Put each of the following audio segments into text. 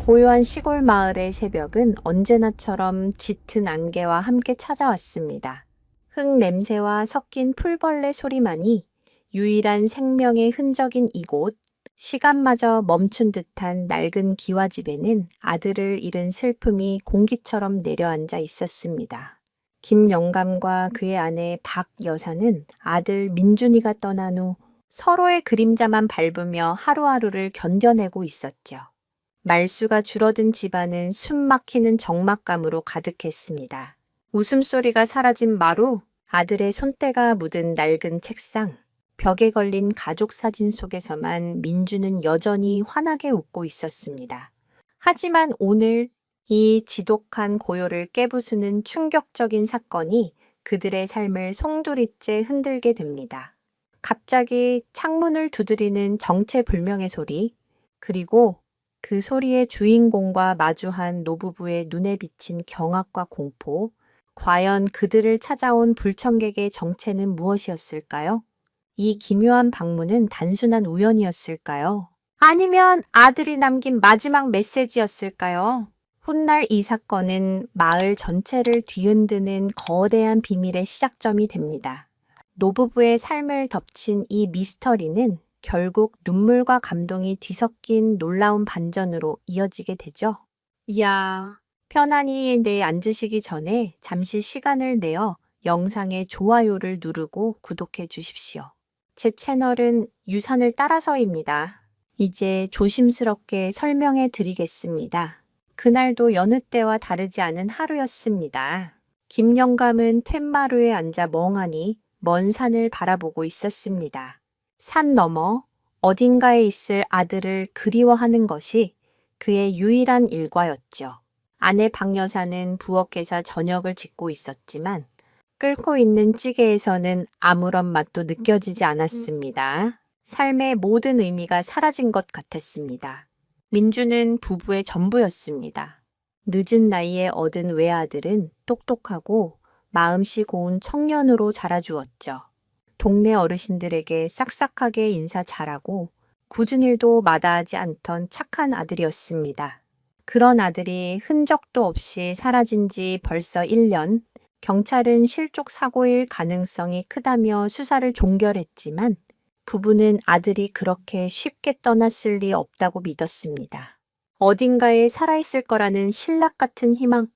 고요한 시골 마을의 새벽은 언제나처럼 짙은 안개와 함께 찾아왔습니다. 흙 냄새와 섞인 풀벌레 소리만이 유일한 생명의 흔적인 이곳, 시간마저 멈춘 듯한 낡은 기와집에는 아들을 잃은 슬픔이 공기처럼 내려앉아 있었습니다. 김 영감과 그의 아내 박 여사는 아들 민준이가 떠난 후 서로의 그림자만 밟으며 하루하루를 견뎌내고 있었죠. 말수가 줄어든 집안은 숨막히는 적막감으로 가득했습니다. 웃음소리가 사라진 마루, 아들의 손때가 묻은 낡은 책상, 벽에 걸린 가족 사진 속에서만 민주는 여전히 환하게 웃고 있었습니다. 하지만 오늘 이 지독한 고요를 깨부수는 충격적인 사건이 그들의 삶을 송두리째 흔들게 됩니다. 갑자기 창문을 두드리는 정체불명의 소리, 그리고 그 소리의 주인공과 마주한 노부부의 눈에 비친 경악과 공포, 과연 그들을 찾아온 불청객의 정체는 무엇이었을까요? 이 기묘한 방문은 단순한 우연이었을까요? 아니면 아들이 남긴 마지막 메시지였을까요? 훗날 이 사건은 마을 전체를 뒤흔드는 거대한 비밀의 시작점이 됩니다. 노부부의 삶을 덮친 이 미스터리는 결국 눈물과 감동이 뒤섞인 놀라운 반전으로 이어지게 되죠. 이야, 편안히 앉으시기 전에 잠시 시간을 내어 영상의 좋아요를 누르고 구독해 주십시오. 제 채널은 유산을 따라서입니다. 이제 조심스럽게 설명해 드리겠습니다. 그날도 여느 때와 다르지 않은 하루였습니다. 김 영감은 툇마루에 앉아 멍하니 먼 산을 바라보고 있었습니다. 산 너머 어딘가에 있을 아들을 그리워하는 것이 그의 유일한 일과였죠. 아내 박 여사는 부엌에서 저녁을 짓고 있었지만 끓고 있는 찌개에서는 아무런 맛도 느껴지지 않았습니다. 삶의 모든 의미가 사라진 것 같았습니다. 민주는 부부의 전부였습니다. 늦은 나이에 얻은 외아들은 똑똑하고 마음씨 고운 청년으로 자라주었죠. 동네 어르신들에게 싹싹하게 인사 잘하고 굳은 일도 마다하지 않던 착한 아들이었습니다. 그런 아들이 흔적도 없이 사라진 지 벌써 1년, 경찰은 실족 사고일 가능성이 크다며 수사를 종결했지만 부부는 아들이 그렇게 쉽게 떠났을 리 없다고 믿었습니다. 어딘가에 살아있을 거라는 신락 같은 희망,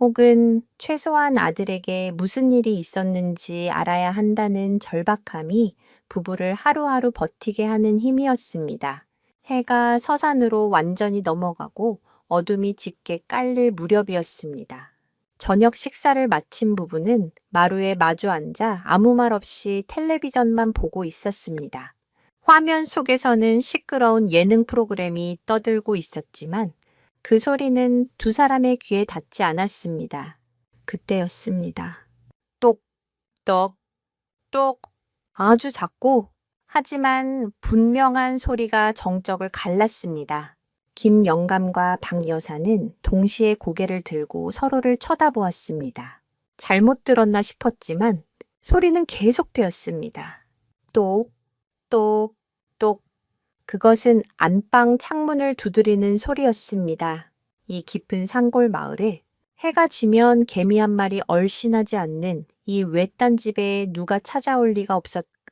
혹은 최소한 아들에게 무슨 일이 있었는지 알아야 한다는 절박함이 부부를 하루하루 버티게 하는 힘이었습니다. 해가 서산으로 완전히 넘어가고 어둠이 짙게 깔릴 무렵이었습니다. 저녁 식사를 마친 부부는 마루에 마주 앉아 아무 말 없이 텔레비전만 보고 있었습니다. 화면 속에서는 시끄러운 예능 프로그램이 떠들고 있었지만 그 소리는 두 사람의 귀에 닿지 않았습니다. 그때였습니다. 똑, 똑, 똑. 아주 작고 하지만 분명한 소리가 정적을 갈랐습니다. 김 영감과 박 여사는 동시에 고개를 들고 서로를 쳐다보았습니다. 잘못 들었나 싶었지만 소리는 계속되었습니다. 똑, 똑, 똑. 그것은 안방 창문을 두드리는 소리였습니다. 이 깊은 산골 마을에 해가 지면 개미 한 마리 얼씬하지 않는 이 외딴 집에 누가 찾아올 리가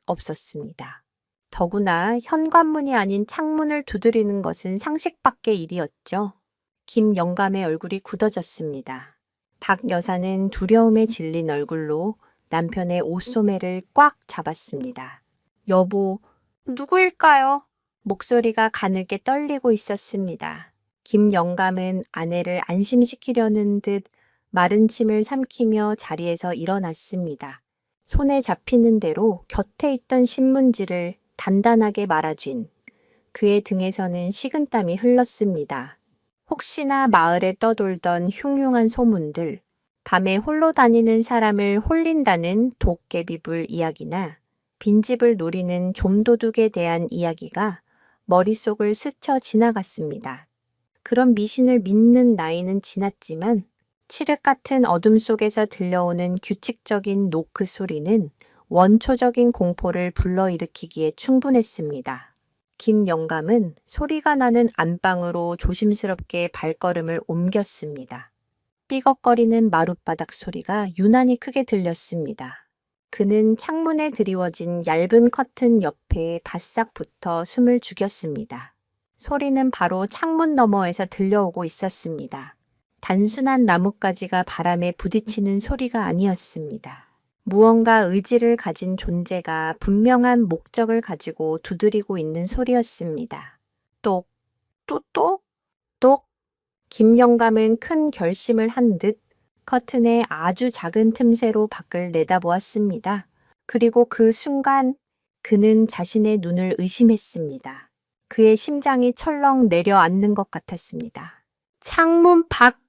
없었습니다. 더구나 현관문이 아닌 창문을 두드리는 것은 상식 밖의 일이었죠. 김 영감의 얼굴이 굳어졌습니다. 박 여사는 두려움에 질린 얼굴로 남편의 옷소매를 꽉 잡았습니다. 여보, 누구일까요? 목소리가 가늘게 떨리고 있었습니다. 김 영감은 아내를 안심시키려는 듯 마른 침을 삼키며 자리에서 일어났습니다. 손에 잡히는 대로 곁에 있던 신문지를 단단하게 말아쥔 그의 등에서는 식은땀이 흘렀습니다. 혹시나 마을에 떠돌던 흉흉한 소문들, 밤에 홀로 다니는 사람을 홀린다는 도깨비불 이야기나 빈집을 노리는 좀도둑에 대한 이야기가 머릿속을 스쳐 지나갔습니다. 그런 미신을 믿는 나이는 지났지만 칠흑 같은 어둠 속에서 들려오는 규칙적인 노크 소리는 원초적인 공포를 불러일으키기에 충분했습니다. 김 영감은 소리가 나는 안방으로 조심스럽게 발걸음을 옮겼습니다. 삐걱거리는 마룻바닥 소리가 유난히 크게 들렸습니다. 그는 창문에 드리워진 얇은 커튼 옆에 바싹 붙어 숨을 죽였습니다. 소리는 바로 창문 너머에서 들려오고 있었습니다. 단순한 나뭇가지가 바람에 부딪히는 소리가 아니었습니다. 무언가 의지를 가진 존재가 분명한 목적을 가지고 두드리고 있는 소리였습니다. 똑, 똑, 똑. 김 영감은 큰 결심을 한 듯 커튼의 아주 작은 틈새로 밖을 내다보았습니다. 그리고 그 순간 그는 자신의 눈을 의심했습니다. 그의 심장이 철렁 내려앉는 것 같았습니다. 창문 밖!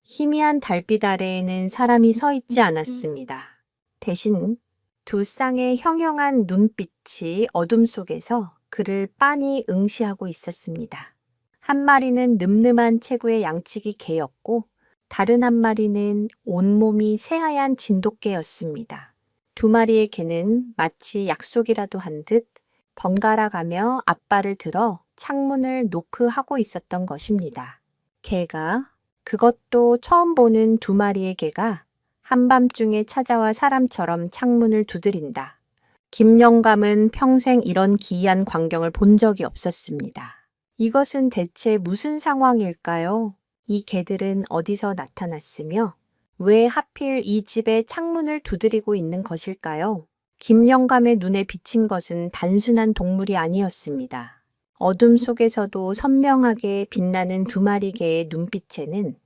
희미한 달빛 아래에는 사람이 서 있지 않았습니다. 대신 두 쌍의 형형한 눈빛이 어둠 속에서 그를 빤히 응시하고 있었습니다. 한 마리는 늠름한 체구의 양치기 개였고 다른 한 마리는 온몸이 새하얀 진돗개였습니다. 두 마리의 개는 마치 약속이라도 한 듯 번갈아 가며 앞발을 들어 창문을 노크하고 있었던 것입니다. 개가, 그것도 처음 보는 두 마리의 개가 한밤중에 찾아와 사람처럼 창문을 두드린다. 김 영감은 평생 이런 기이한 광경을 본 적이 없었습니다. 이것은 대체 무슨 상황일까요? 이 개들은 어디서 나타났으며 왜 하필 이 집의 창문을 두드리고 있는 것일까요? 김 영감의 눈에 비친 것은 단순한 동물이 아니었습니다. 어둠 속에서도 선명하게 빛나는 두 마리 개의 눈빛에는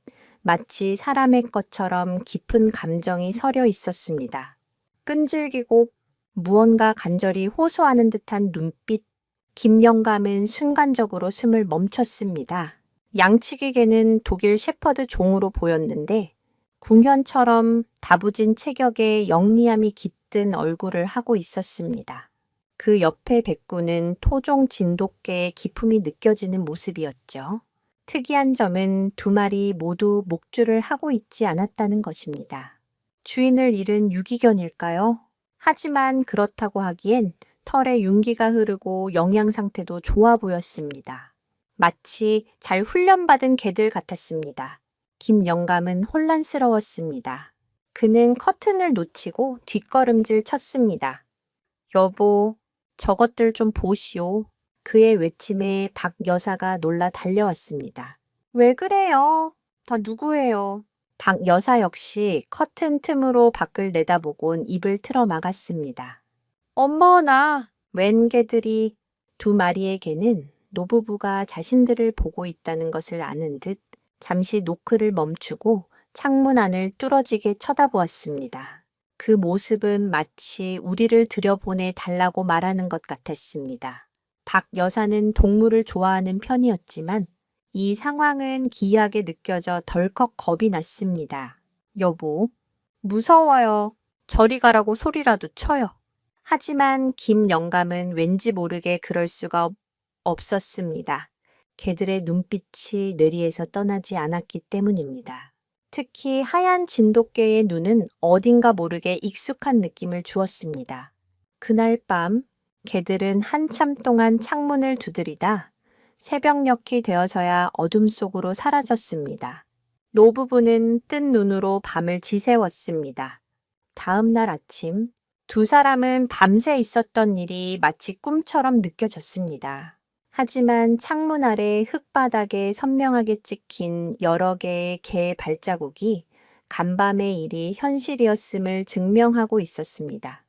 마치 사람의 것처럼 깊은 감정이 서려 있었습니다. 끈질기고 무언가 간절히 호소하는 듯한 눈빛. 김 영감은 순간적으로 숨을 멈췄습니다. 양치기 개는 독일 shepherd 종으로 보였는데 궁현처럼 다부진 체격에 영리함이 깃든 얼굴을 하고 있었습니다. 그 옆에 백구는 토종 진돗개의 기품이 느껴지는 모습이었죠. 특이한 점은 두 마리 모두 목줄을 하고 있지 않았다는 것입니다. 주인을 잃은 유기견일까요? 하지만 그렇다고 하기엔 털에 윤기가 흐르고 영양 상태도 좋아 보였습니다. 마치 잘 훈련받은 개들 같았습니다. 김 영감은 혼란스러웠습니다. 그는 커튼을 놓치고 뒷걸음질 쳤습니다. 여보, 저것들 좀 보시오. 그의 외침에 박 여사가 놀라 달려왔습니다. 왜 그래요? 다 누구예요? 박 여사 역시 커튼 틈으로 밖을 내다보곤 입을 틀어 막았습니다. 어머나! 웬 개들이. 두 마리의 개는 노부부가 자신들을 보고 있다는 것을 아는 듯 잠시 노크를 멈추고 창문 안을 뚫어지게 쳐다보았습니다. 그 모습은 마치 우리를 들여보내 달라고 말하는 것 같았습니다. 박 여사는 동물을 좋아하는 편이었지만 이 상황은 기이하게 느껴져 덜컥 겁이 났습니다. 여보, 무서워요. 저리 가라고 소리라도 쳐요. 하지만 김 영감은 왠지 모르게 그럴 수가 없었습니다. 개들의 눈빛이 뇌리에서 떠나지 않았기 때문입니다. 특히 하얀 진돗개의 눈은 어딘가 모르게 익숙한 느낌을 주었습니다. 그날 밤 개들은 한참 동안 창문을 두드리다 새벽녘이 되어서야 어둠 속으로 사라졌습니다. 노부부는 뜬 눈으로 밤을 지새웠습니다. 다음 날 아침 두 사람은 밤새 있었던 일이 마치 꿈처럼 느껴졌습니다. 하지만 창문 아래 흙바닥에 선명하게 찍힌 여러 개의 개 발자국이 간밤의 일이 현실이었음을 증명하고 있었습니다.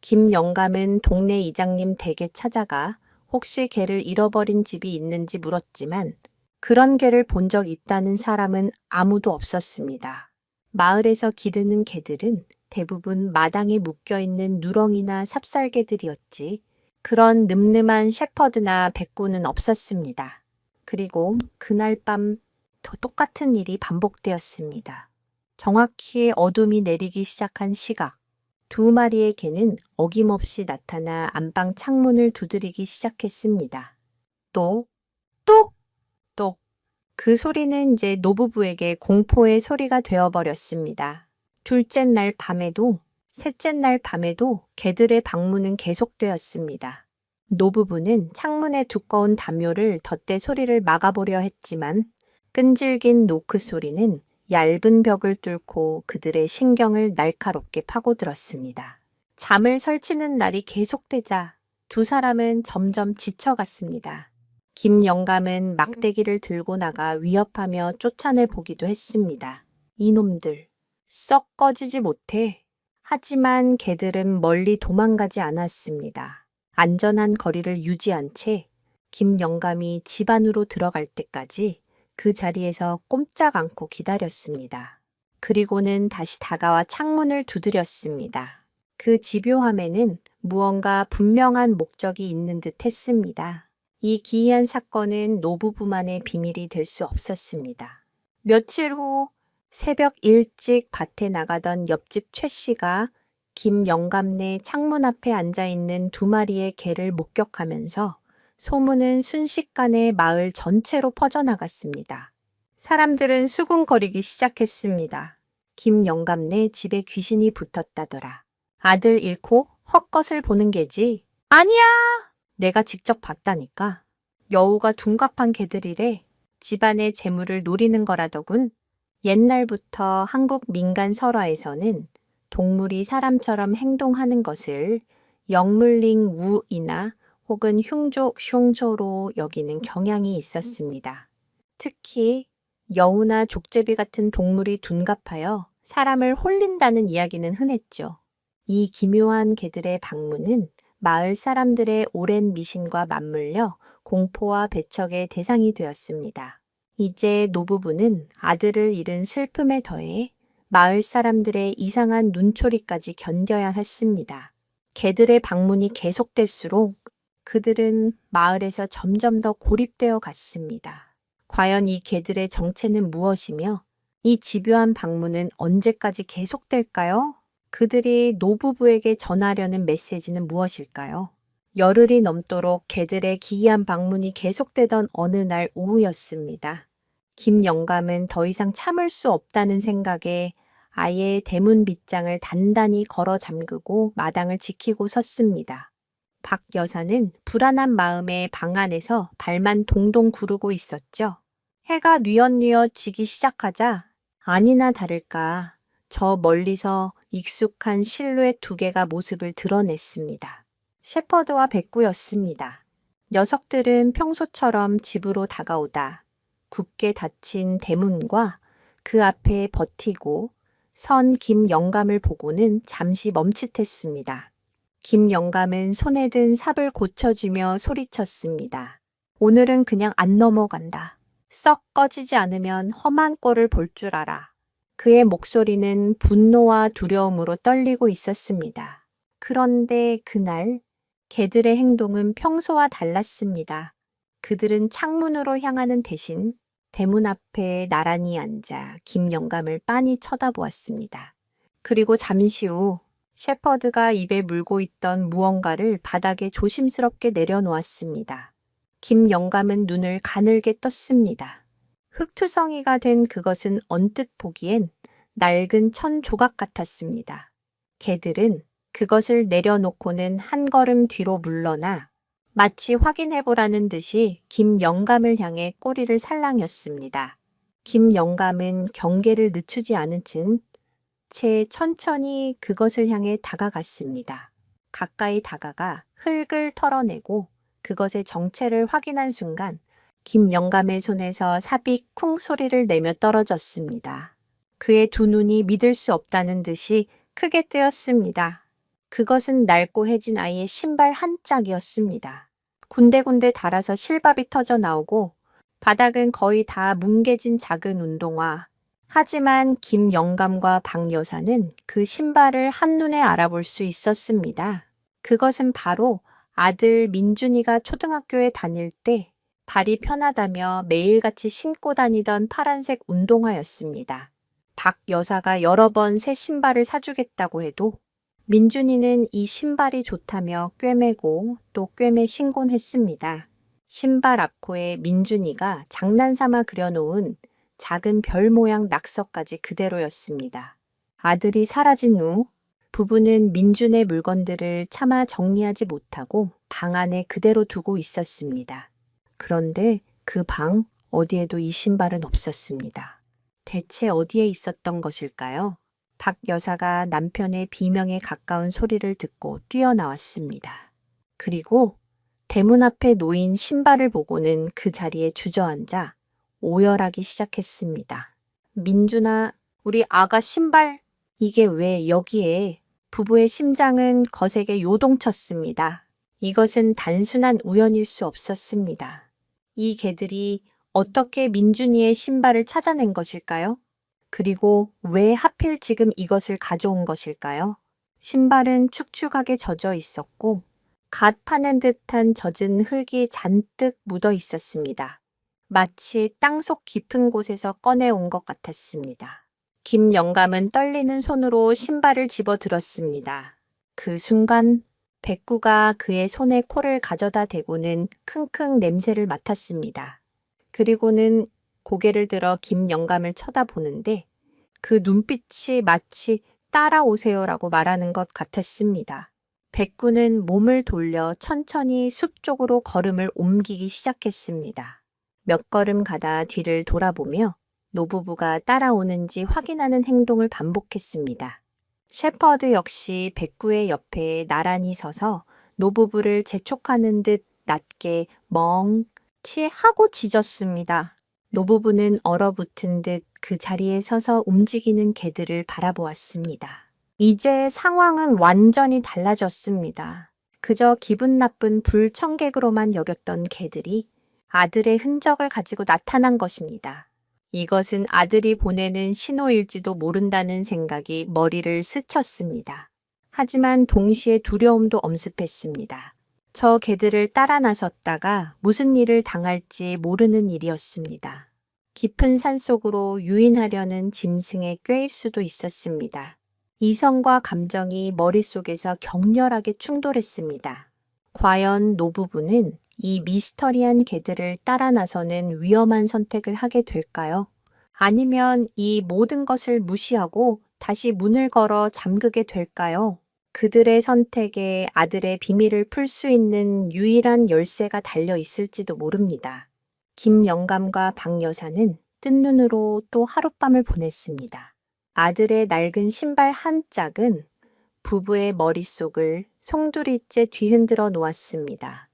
김 영감은 동네 이장님 댁에 찾아가 혹시 개를 잃어버린 집이 있는지 물었지만 그런 개를 본 적 있다는 사람은 아무도 없었습니다. 마을에서 기르는 개들은 대부분 마당에 묶여있는 누렁이나 삽살개들이었지 그런 늠름한 shepherd나 백구는 없었습니다. 그리고 그날 밤 더 똑같은 일이 반복되었습니다. 정확히 어둠이 내리기 시작한 시각, 두 마리의 개는 어김없이 나타나 안방 창문을 두드리기 시작했습니다. 똑, 똑, 똑. 그 소리는 이제 노부부에게 공포의 소리가 되어버렸습니다. 둘째 날 밤에도, 셋째 날 밤에도 개들의 방문은 계속되었습니다. 노부부는 창문에 두꺼운 담요를 덧대 소리를 막아보려 했지만 끈질긴 노크 소리는 얇은 벽을 뚫고 그들의 신경을 날카롭게 파고들었습니다. 잠을 설치는 날이 계속되자 두 사람은 점점 지쳐갔습니다. 김 영감은 막대기를 들고 나가 위협하며 쫓아내 보기도 했습니다. 이놈들, 썩 꺼지지 못해. 하지만 개들은 멀리 도망가지 않았습니다. 안전한 거리를 유지한 채 김 영감이 집 안으로 들어갈 때까지 그 자리에서 꼼짝 않고 기다렸습니다. 그리고는 다시 다가와 창문을 두드렸습니다. 그 집요함에는 무언가 분명한 목적이 있는 듯 했습니다. 이 기이한 사건은 노부부만의 비밀이 될 수 없었습니다. 며칠 후 새벽 일찍 밭에 나가던 옆집 최 씨가 김 영감네 창문 앞에 앉아있는 두 마리의 개를 목격하면서 소문은 순식간에 마을 전체로 퍼져나갔습니다. 사람들은 수군거리기 시작했습니다. 김 영감네 집에 귀신이 붙었다더라. 아들 잃고 헛것을 보는 개지. 아니야! 내가 직접 봤다니까. 여우가 둔갑한 개들이래. 집안의 재물을 노리는 거라더군. 옛날부터 한국 민간 설화에서는 동물이 사람처럼 행동하는 것을 영물링 우이나 혹은 흉족 숑조로 여기는 경향이 있었습니다. 특히 여우나 족제비 같은 동물이 둔갑하여 사람을 홀린다는 이야기는 흔했죠. 이 기묘한 개들의 방문은 마을 사람들의 오랜 미신과 맞물려 공포와 배척의 대상이 되었습니다. 이제 노부부는 아들을 잃은 슬픔에 더해 마을 사람들의 이상한 눈초리까지 견뎌야 했습니다. 개들의 방문이 계속될수록 그들은 마을에서 점점 더 고립되어 갔습니다. 과연 이 개들의 정체는 무엇이며 이 집요한 방문은 언제까지 계속될까요? 그들이 노부부에게 전하려는 메시지는 무엇일까요? 열흘이 넘도록 개들의 기이한 방문이 계속되던 어느 날 오후였습니다. 김 영감은 더 이상 참을 수 없다는 생각에 아예 대문 빗장을 단단히 걸어 잠그고 마당을 지키고 섰습니다. 박 여사는 불안한 마음에 방 안에서 발만 동동 구르고 있었죠. 해가 뉘엿뉘엿 지기 시작하자 아니나 다를까 저 멀리서 익숙한 실루엣 두 개가 모습을 드러냈습니다. 셰퍼드와 백구였습니다. 녀석들은 평소처럼 집으로 다가오다 굳게 닫힌 대문과 그 앞에 버티고 선 김 영감을 보고는 잠시 멈칫했습니다. 김 영감은 손에 든 삽을 고쳐주며 소리쳤습니다. 오늘은 그냥 안 넘어간다. 썩 꺼지지 않으면 험한 꼴을 볼 줄 알아. 그의 목소리는 분노와 두려움으로 떨리고 있었습니다. 그런데 그날 개들의 행동은 평소와 달랐습니다. 그들은 창문으로 향하는 대신 대문 앞에 나란히 앉아 김 영감을 빤히 쳐다보았습니다. 그리고 잠시 후 셰퍼드가 입에 물고 있던 무언가를 바닥에 조심스럽게 내려놓았습니다. 김 영감은 눈을 가늘게 떴습니다. 흙투성이가 된 그것은 언뜻 보기엔 낡은 천 조각 같았습니다. 개들은 그것을 내려놓고는 한 걸음 뒤로 물러나 마치 확인해보라는 듯이 김 영감을 향해 꼬리를 살랑였습니다. 김 영감은 경계를 늦추지 않은 채 천천히 그것을 향해 다가갔습니다. 가까이 다가가 흙을 털어내고 그것의 정체를 확인한 순간 김 영감의 손에서 삽이 쿵 소리를 내며 떨어졌습니다. 그의 두 눈이 믿을 수 없다는 듯이 크게 뜨였습니다. 그것은 낡고 해진 아이의 신발 한 짝이었습니다. 군데군데 닳아서 실밥이 터져 나오고 바닥은 거의 다 뭉개진 작은 운동화. 하지만 김 영감과 박 여사는 그 신발을 한눈에 알아볼 수 있었습니다. 그것은 바로 아들 민준이가 초등학교에 다닐 때 발이 편하다며 매일같이 신고 다니던 파란색 운동화였습니다. 박 여사가 여러 번 새 신발을 사주겠다고 해도 민준이는 이 신발이 좋다며 꿰매고 또 꿰매 신곤 했습니다. 신발 앞코에 민준이가 장난삼아 그려놓은 작은 별 모양 낙서까지 그대로였습니다. 아들이 사라진 후 부부는 민준의 물건들을 차마 정리하지 못하고 방 안에 그대로 두고 있었습니다. 그런데 그 방 어디에도 이 신발은 없었습니다. 대체 어디에 있었던 것일까요? 박 여사가 남편의 비명에 가까운 소리를 듣고 뛰어나왔습니다. 그리고 대문 앞에 놓인 신발을 보고는 그 자리에 주저앉아 오열하기 시작했습니다. 민준아, 우리 아가 신발, 이게 왜 여기에? 부부의 심장은 거세게 요동쳤습니다. 이것은 단순한 우연일 수 없었습니다. 이 개들이 어떻게 민준이의 신발을 찾아낸 것일까요? 그리고 왜 하필 지금 이것을 가져온 것일까요? 신발은 축축하게 젖어 있었고 갓 파낸 듯한 젖은 흙이 잔뜩 묻어 있었습니다. 마치 땅속 깊은 곳에서 꺼내온 것 같았습니다. 김 영감은 떨리는 손으로 신발을 집어들었습니다. 그 순간 백구가 그의 손에 코를 가져다 대고는 킁킁 냄새를 맡았습니다. 그리고는 고개를 들어 김 영감을 쳐다보는데 그 눈빛이 마치 따라오세요라고 말하는 것 같았습니다. 백구는 몸을 돌려 천천히 숲 쪽으로 걸음을 옮기기 시작했습니다. 몇 걸음 가다 뒤를 돌아보며 노부부가 따라오는지 확인하는 행동을 반복했습니다. 셰퍼드 역시 백구의 옆에 나란히 서서 노부부를 재촉하는 듯 낮게 멍치하고 짖었습니다. 노부부는 얼어붙은 듯 그 자리에 서서 움직이는 개들을 바라보았습니다. 이제 상황은 완전히 달라졌습니다. 그저 기분 나쁜 불청객으로만 여겼던 개들이 아들의 흔적을 가지고 나타난 것입니다. 이것은 아들이 보내는 신호일지도 모른다는 생각이 머리를 스쳤습니다. 하지만 동시에 두려움도 엄습했습니다. 저 개들을 따라 나섰다가 무슨 일을 당할지 모르는 일이었습니다. 깊은 산속으로 유인하려는 짐승의 꾀일 수도 있었습니다. 이성과 감정이 머릿속에서 격렬하게 충돌했습니다. 과연 노부부는 이 미스터리한 개들을 따라 나서는 위험한 선택을 하게 될까요? 아니면 이 모든 것을 무시하고 다시 문을 걸어 잠그게 될까요? 그들의 선택에 아들의 비밀을 풀 수 있는 유일한 열쇠가 달려 있을지도 모릅니다. 김 영감과 박 여사는 뜬 눈으로 또 하룻밤을 보냈습니다. 아들의 낡은 신발 한 짝은 부부의 머릿속을 송두리째 뒤흔들어 놓았습니다.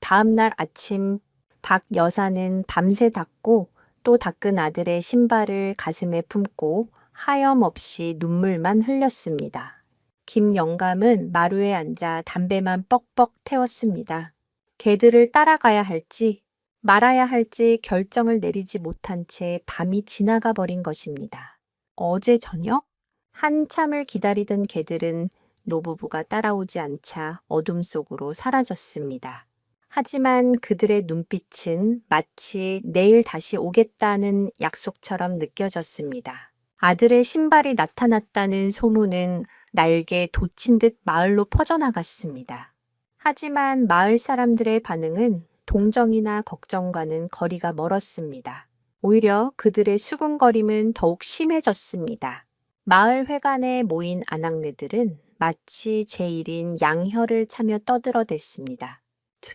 다음 날 아침 박 여사는 밤새 닦고 또 닦은 아들의 신발을 가슴에 품고 하염없이 눈물만 흘렸습니다. 김 영감은 마루에 앉아 담배만 뻑뻑 태웠습니다. 개들을 따라가야 할지 말아야 할지 결정을 내리지 못한 채 밤이 지나가 버린 것입니다. 어제 저녁? 한참을 기다리던 개들은 노부부가 따라오지 않자 어둠 속으로 사라졌습니다. 하지만 그들의 눈빛은 마치 내일 다시 오겠다는 약속처럼 느껴졌습니다. 아들의 신발이 나타났다는 소문은 날개 돋친 듯 마을로 퍼져나갔습니다. 하지만 마을 사람들의 반응은 동정이나 걱정과는 거리가 멀었습니다. 오히려 그들의 수군거림은 더욱 심해졌습니다. 마을 회관에 모인 아낙네들은 마치 제1인 양혀를 차며 떠들어댔습니다.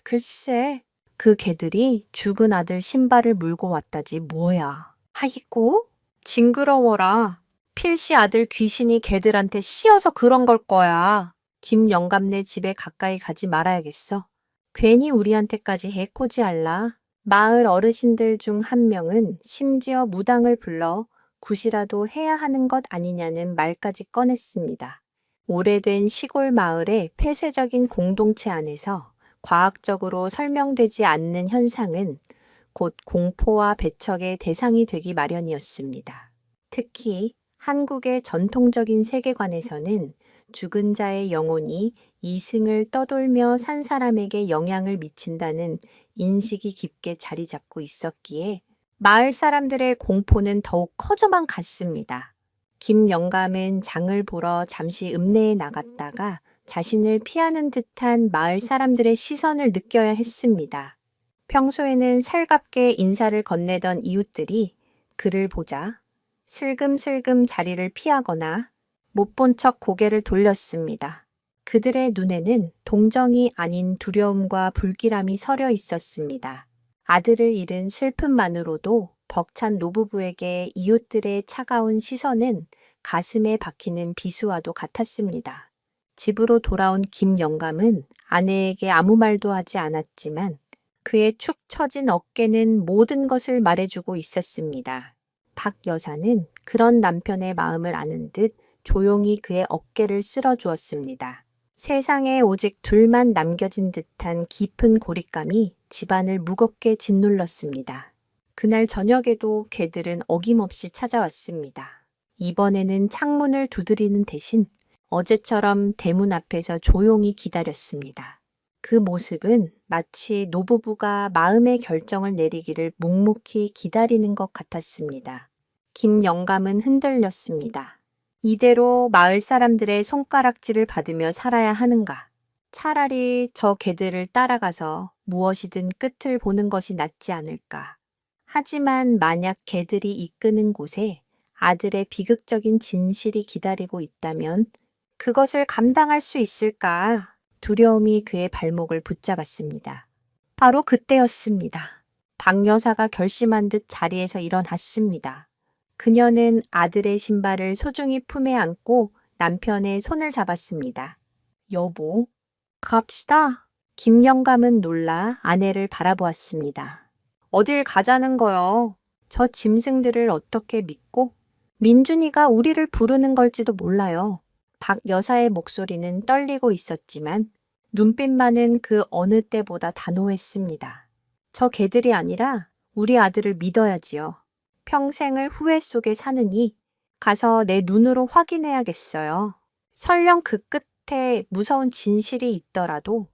글쎄, 그 개들이 죽은 아들 신발을 물고 왔다지 뭐야. 아이고, 징그러워라. 필시 아들 귀신이 개들한테 씌어서 그런 걸 거야. 김 영감네 집에 가까이 가지 말아야겠어. 괜히 우리한테까지 해코지할라. 마을 어르신들 중 한 명은 심지어 무당을 불러 굿이라도 해야 하는 것 아니냐는 말까지 꺼냈습니다. 오래된 시골 마을의 폐쇄적인 공동체 안에서 과학적으로 설명되지 않는 현상은 곧 공포와 배척의 대상이 되기 마련이었습니다. 특히 한국의 전통적인 세계관에서는 죽은 자의 영혼이 이승을 떠돌며 산 사람에게 영향을 미친다는 인식이 깊게 자리 잡고 있었기에 마을 사람들의 공포는 더욱 커져만 갔습니다. 김 영감은 장을 보러 잠시 읍내에 나갔다가 자신을 피하는 듯한 마을 사람들의 시선을 느껴야 했습니다. 평소에는 살갑게 인사를 건네던 이웃들이 그를 보자 슬금슬금 자리를 피하거나 못 본 척 고개를 돌렸습니다. 그들의 눈에는 동정이 아닌 두려움과 불길함이 서려 있었습니다. 아들을 잃은 슬픔만으로도 벅찬 노부부에게 이웃들의 차가운 시선은 가슴에 박히는 비수와도 같았습니다. 집으로 돌아온 김 영감은 아내에게 아무 말도 하지 않았지만 그의 축 처진 어깨는 모든 것을 말해주고 있었습니다. 박 여사는 그런 남편의 마음을 아는 듯 조용히 그의 어깨를 쓸어주었습니다. 세상에 오직 둘만 남겨진 듯한 깊은 고립감이 집안을 무겁게 짓눌렀습니다. 그날 저녁에도 개들은 어김없이 찾아왔습니다. 이번에는 창문을 두드리는 대신 어제처럼 대문 앞에서 조용히 기다렸습니다. 그 모습은 마치 노부부가 마음의 결정을 내리기를 묵묵히 기다리는 것 같았습니다. 김 영감은 흔들렸습니다. 이대로 마을 사람들의 손가락질을 받으며 살아야 하는가? 차라리 저 개들을 따라가서 무엇이든 끝을 보는 것이 낫지 않을까? 하지만 만약 개들이 이끄는 곳에 아들의 비극적인 진실이 기다리고 있다면 그것을 감당할 수 있을까? 두려움이 그의 발목을 붙잡았습니다. 바로 그때였습니다. 박 여사가 결심한 듯 자리에서 일어났습니다. 그녀는 아들의 신발을 소중히 품에 안고 남편의 손을 잡았습니다. 여보, 갑시다. 김 영감은 놀라 아내를 바라보았습니다. 어딜 가자는 거요? 저 짐승들을 어떻게 믿고? 민준이가 우리를 부르는 걸지도 몰라요. 박 여사의 목소리는 떨리고 있었지만 눈빛만은 그 어느 때보다 단호했습니다. 저 개들이 아니라 우리 아들을 믿어야지요. 평생을 후회 속에 사느니 가서 내 눈으로 확인해야겠어요. 설령 그 끝에 무서운 진실이 있더라도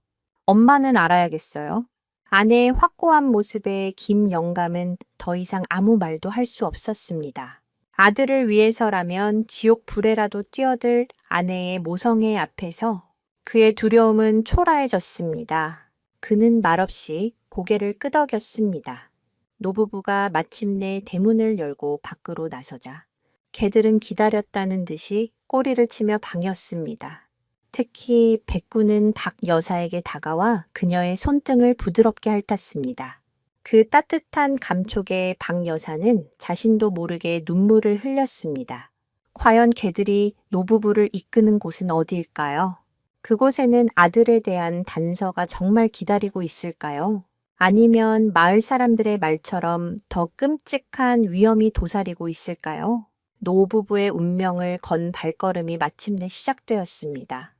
엄마는 알아야겠어요. 아내의 확고한 모습에 김 영감은 더 이상 아무 말도 할 수 없었습니다. 아들을 위해서라면 지옥 불에라도 뛰어들 아내의 모성애 앞에서 그의 두려움은 초라해졌습니다. 그는 말없이 고개를 끄덕였습니다. 노부부가 마침내 대문을 열고 밖으로 나서자 개들은 기다렸다는 듯이 꼬리를 치며 방했습니다. 특히 백구는 박 여사에게 다가와 그녀의 손등을 부드럽게 핥았습니다. 그 따뜻한 감촉에 박 여사는 자신도 모르게 눈물을 흘렸습니다. 과연 개들이 노부부를 이끄는 곳은 어디일까요? 그곳에는 아들에 대한 단서가 정말 기다리고 있을까요? 아니면 마을 사람들의 말처럼 더 끔찍한 위험이 도사리고 있을까요? 노부부의 운명을 건 발걸음이 마침내 시작되었습니다.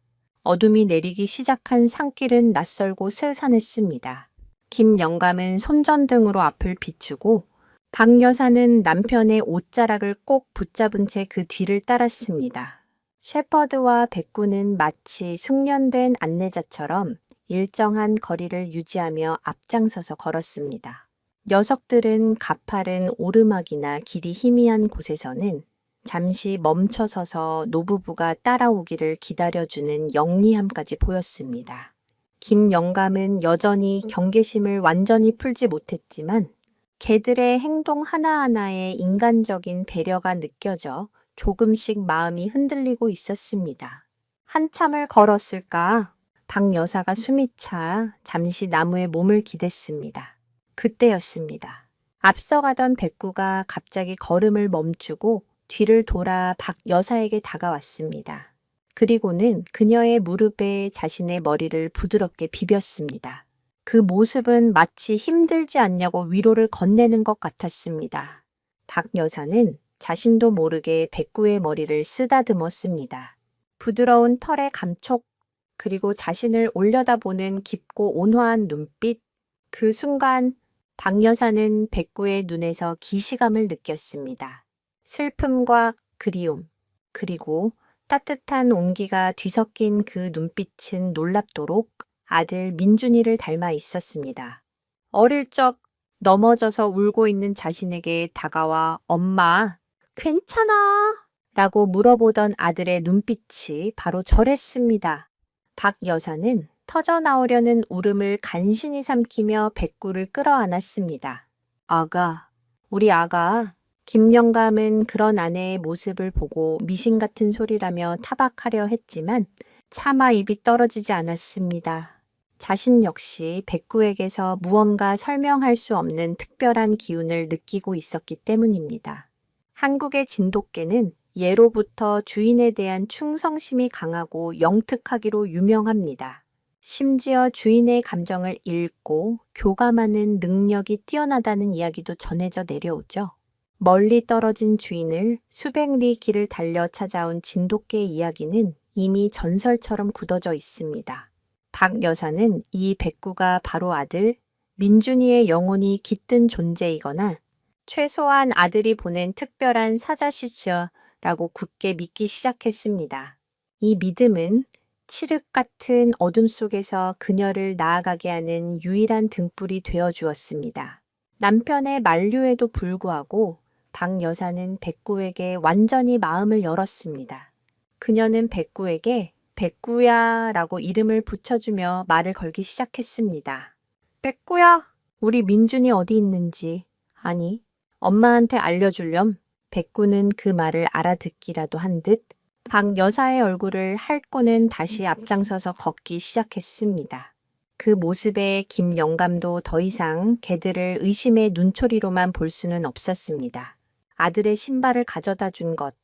어둠이 내리기 시작한 산길은 낯설고 스산했습니다. 김 영감은 손전등으로 앞을 비추고 박 여사는 남편의 옷자락을 꼭 붙잡은 채 그 뒤를 따랐습니다. 셰퍼드와 백구는 마치 숙련된 안내자처럼 일정한 거리를 유지하며 앞장서서 걸었습니다. 녀석들은 가파른 오르막이나 길이 희미한 곳에서는 잠시 멈춰서서 노부부가 따라오기를 기다려주는 영리함까지 보였습니다. 김 영감은 여전히 경계심을 완전히 풀지 못했지만 개들의 행동 하나하나에 인간적인 배려가 느껴져 조금씩 마음이 흔들리고 있었습니다. 한참을 걸었을까? 박 여사가 숨이 차 잠시 나무에 몸을 기댔습니다. 그때였습니다. 앞서가던 백구가 갑자기 걸음을 멈추고 뒤를 돌아 박 여사에게 다가왔습니다. 그리고는 그녀의 무릎에 자신의 머리를 부드럽게 비볐습니다. 그 모습은 마치 힘들지 않냐고 위로를 건네는 것 같았습니다. 박 여사는 자신도 모르게 백구의 머리를 쓰다듬었습니다. 부드러운 털의 감촉, 그리고 자신을 올려다보는 깊고 온화한 눈빛, 그 순간 박 여사는 백구의 눈에서 기시감을 느꼈습니다. 슬픔과 그리움, 그리고 따뜻한 온기가 뒤섞인 그 눈빛은 놀랍도록 아들 민준이를 닮아 있었습니다. 어릴 적 넘어져서 울고 있는 자신에게 다가와 엄마, 괜찮아? 라고 물어보던 아들의 눈빛이 바로 저랬습니다. 박 여사는 터져나오려는 울음을 간신히 삼키며 백구를 끌어안았습니다. 아가, 우리 아가, 김영감은 그런 아내의 모습을 보고 미신 같은 소리라며 타박하려 했지만 차마 입이 떨어지지 않았습니다. 자신 역시 백구에게서 무언가 설명할 수 없는 특별한 기운을 느끼고 있었기 때문입니다. 한국의 진돗개는 예로부터 주인에 대한 충성심이 강하고 영특하기로 유명합니다. 심지어 주인의 감정을 읽고 교감하는 능력이 뛰어나다는 이야기도 전해져 내려오죠. 멀리 떨어진 주인을 수백 리 길을 달려 찾아온 진돗개의 이야기는 이미 전설처럼 굳어져 있습니다. 박 여사는 이 백구가 바로 아들 민준이의 영혼이 깃든 존재이거나 최소한 아들이 보낸 특별한 사자시처라고 굳게 믿기 시작했습니다. 이 믿음은 칠흑 같은 어둠 속에서 그녀를 나아가게 하는 유일한 등불이 되어 주었습니다. 남편의 만류에도 불구하고 박 여사는 백구에게 완전히 마음을 열었습니다. 그녀는 백구에게 백구야 라고 이름을 붙여주며 말을 걸기 시작했습니다. 백구야, 우리 민준이 어디 있는지, 아니, 엄마한테 알려주렴. 백구는 그 말을 알아듣기라도 한 듯 박 여사의 얼굴을 핥고는 다시 앞장서서 걷기 시작했습니다. 그 모습에 김영감도 더 이상 개들을 의심의 눈초리로만 볼 수는 없었습니다. 아들의 신발을 가져다 준 것,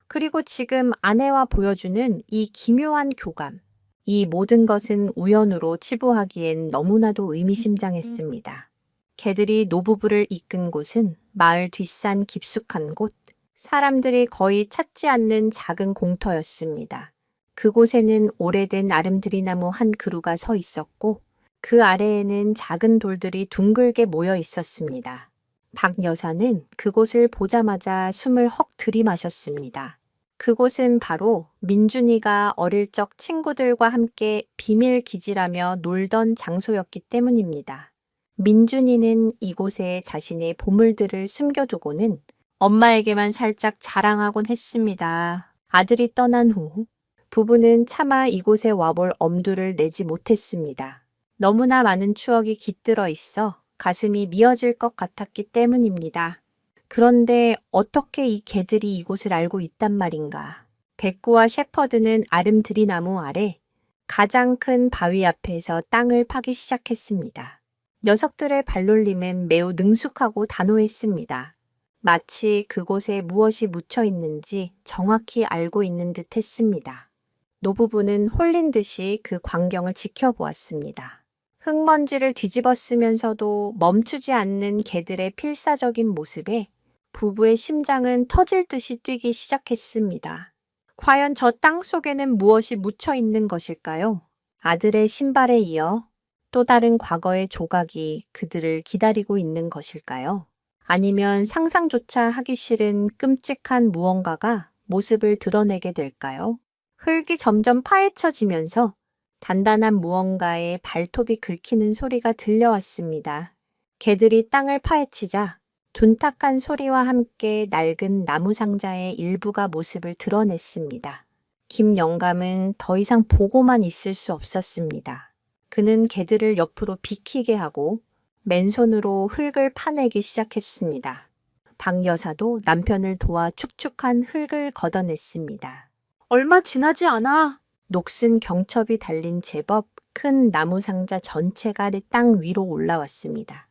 그리고 지금 아내와 보여주는 이 기묘한 교감, 이 모든 것은 우연으로 치부하기엔 너무나도 의미심장했습니다. 개들이 노부부를 이끈 곳은 마을 뒷산 깊숙한 곳, 사람들이 거의 찾지 않는 작은 공터였습니다. 그곳에는 오래된 아름드리나무 한 그루가 서 있었고 그 아래에는 작은 돌들이 둥글게 모여 있었습니다. 박 여사는 그곳을 보자마자 숨을 헉 들이마셨습니다. 그곳은 바로 민준이가 어릴 적 친구들과 함께 비밀 기지라며 놀던 장소였기 때문입니다. 민준이는 이곳에 자신의 보물들을 숨겨두고는 엄마에게만 살짝 자랑하곤 했습니다. 아들이 떠난 후 부부는 차마 이곳에 와볼 엄두를 내지 못했습니다. 너무나 많은 추억이 깃들어 있어 가슴이 미어질 것 같았기 때문입니다. 그런데 어떻게 이 개들이 이곳을 알고 있단 말인가. 백구와 셰퍼드는 아름드리나무 아래 가장 큰 바위 앞에서 땅을 파기 시작했습니다. 녀석들의 발놀림은 매우 능숙하고 단호했습니다. 마치 그곳에 무엇이 묻혀 있는지 정확히 알고 있는 듯 했습니다. 노부부는 홀린 듯이 그 광경을 지켜보았습니다. 흙먼지를 뒤집어 쓰면서도 멈추지 않는 개들의 필사적인 모습에 부부의 심장은 터질 듯이 뛰기 시작했습니다. 과연 저 땅 속에는 무엇이 묻혀 있는 것일까요? 아들의 신발에 이어 또 다른 과거의 조각이 그들을 기다리고 있는 것일까요? 아니면 상상조차 하기 싫은 끔찍한 무언가가 모습을 드러내게 될까요? 흙이 점점 파헤쳐지면서 단단한 무언가에 발톱이 긁히는 소리가 들려왔습니다. 개들이 땅을 파헤치자 둔탁한 소리와 함께 낡은 나무 상자의 일부가 모습을 드러냈습니다. 김영감은 더 이상 보고만 있을 수 없었습니다. 그는 개들을 옆으로 비키게 하고 맨손으로 흙을 파내기 시작했습니다. 박 여사도 남편을 도와 축축한 흙을 걷어냈습니다. 얼마 지나지 않아. 녹슨 경첩이 달린 제법 큰 나무 상자 전체가 땅 위로 올라왔습니다.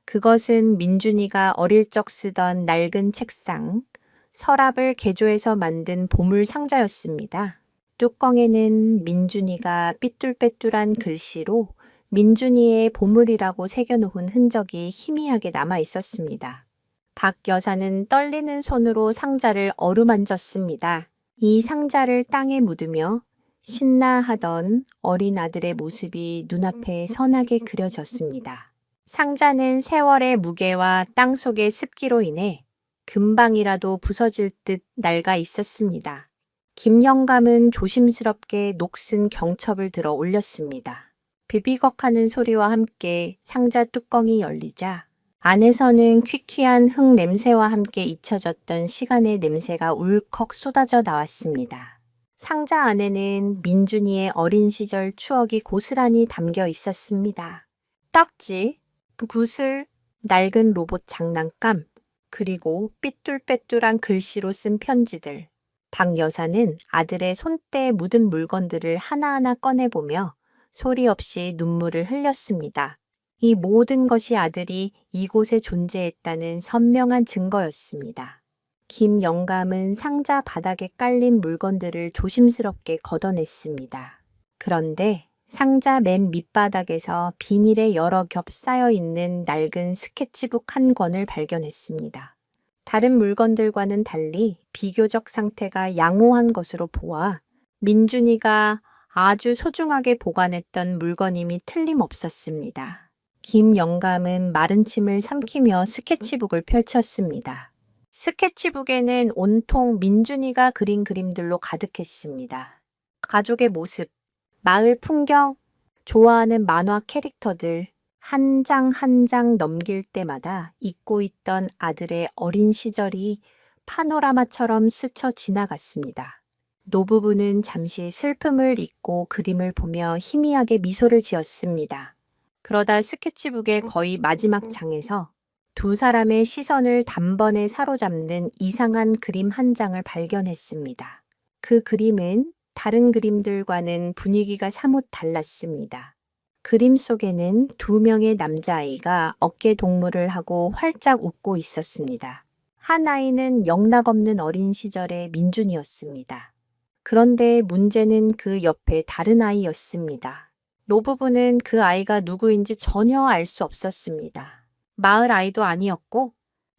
그것은 민준이가 어릴 적 쓰던 낡은 책상, 서랍을 개조해서 만든 보물 상자였습니다. 뚜껑에는 민준이가 삐뚤빼뚤한 글씨로 민준이의 보물이라고 새겨놓은 흔적이 희미하게 남아 있었습니다. 박 여사는 떨리는 손으로 상자를 어루만졌습니다. 이 상자를 땅에 묻으며 신나하던 어린 아들의 모습이 눈앞에 선하게 그려졌습니다. 상자는 세월의 무게와 땅 속의 습기로 인해 금방이라도 부서질 듯 낡아 있었습니다. 김영감은 조심스럽게 녹슨 경첩을 들어 올렸습니다. 비비걱하는 소리와 함께 상자 뚜껑이 열리자 안에서는 퀴퀴한 흙 냄새와 함께 잊혀졌던 시간의 냄새가 울컥 쏟아져 나왔습니다. 상자 안에는 민준이의 어린 시절 추억이 고스란히 담겨 있었습니다. 딱지, 구슬, 낡은 로봇 장난감, 그리고 삐뚤빼뚤한 글씨로 쓴 편지들. 박 여사는 아들의 손때에 묻은 물건들을 하나하나 꺼내보며 소리 없이 눈물을 흘렸습니다. 이 모든 것이 아들이 이곳에 존재했다는 선명한 증거였습니다. 김 영감은 상자 바닥에 깔린 물건들을 조심스럽게 걷어냈습니다. 그런데 상자 맨 밑바닥에서 비닐에 여러 겹 쌓여 있는 낡은 스케치북 한 권을 발견했습니다. 다른 물건들과는 달리 비교적 상태가 양호한 것으로 보아 민준이가 아주 소중하게 보관했던 물건임이 틀림없었습니다. 김 영감은 마른 침을 삼키며 스케치북을 펼쳤습니다. 스케치북에는 온통 민준이가 그린 그림들로 가득했습니다. 가족의 모습, 마을 풍경, 좋아하는 만화 캐릭터들, 한 장 한 장 넘길 때마다 잊고 있던 아들의 어린 시절이 파노라마처럼 스쳐 지나갔습니다. 노부부는 잠시 슬픔을 잊고 그림을 보며 희미하게 미소를 지었습니다. 그러다 스케치북의 거의 마지막 장에서 두 사람의 시선을 단번에 사로잡는 이상한 그림 한 장을 발견했습니다. 그 그림은 다른 그림들과는 분위기가 사뭇 달랐습니다. 그림 속에는 두 명의 남자아이가 어깨 동무를 하고 활짝 웃고 있었습니다. 한 아이는 영락없는 어린 시절의 민준이었습니다. 그런데 문제는 그 옆에 다른 아이였습니다. 노부부는 그 아이가 누구인지 전혀 알 수 없었습니다. 마을 아이도 아니었고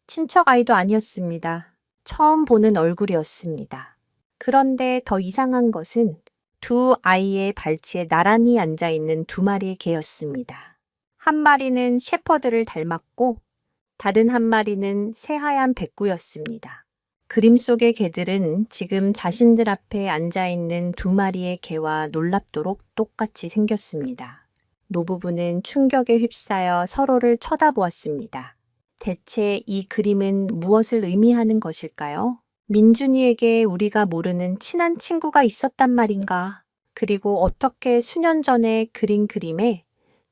친척 아이도 아니었습니다. 처음 보는 얼굴이었습니다. 그런데 더 이상한 것은 두 아이의 발치에 나란히 앉아있는 두 마리의 개였습니다. 한 마리는 셰퍼드를 닮았고 다른 한 마리는 새하얀 백구였습니다. 그림 속의 개들은 지금 자신들 앞에 앉아있는 두 마리의 개와 놀랍도록 똑같이 생겼습니다. 노부부는 충격에 휩싸여 서로를 쳐다보았습니다. 대체 이 그림은 무엇을 의미하는 것일까요? 민준이에게 우리가 모르는 친한 친구가 있었단 말인가? 그리고 어떻게 수년 전에 그린 그림에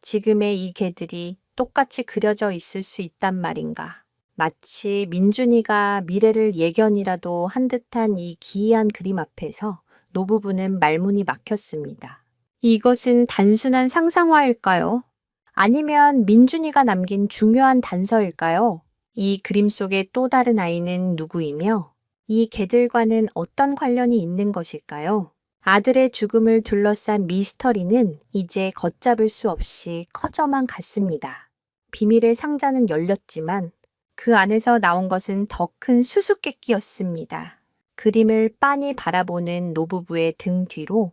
지금의 이 개들이 똑같이 그려져 있을 수 있단 말인가? 마치 민준이가 미래를 예견이라도 한 듯한 이 기이한 그림 앞에서 노부부는 말문이 막혔습니다. 이것은 단순한 상상화일까요? 아니면 민준이가 남긴 중요한 단서일까요? 이 그림 속의 또 다른 아이는 누구이며 이 개들과는 어떤 관련이 있는 것일까요? 아들의 죽음을 둘러싼 미스터리는 이제 걷잡을 수 없이 커져만 갔습니다. 비밀의 상자는 열렸지만 그 안에서 나온 것은 더 큰 수수께끼였습니다. 그림을 빤히 바라보는 노부부의 등 뒤로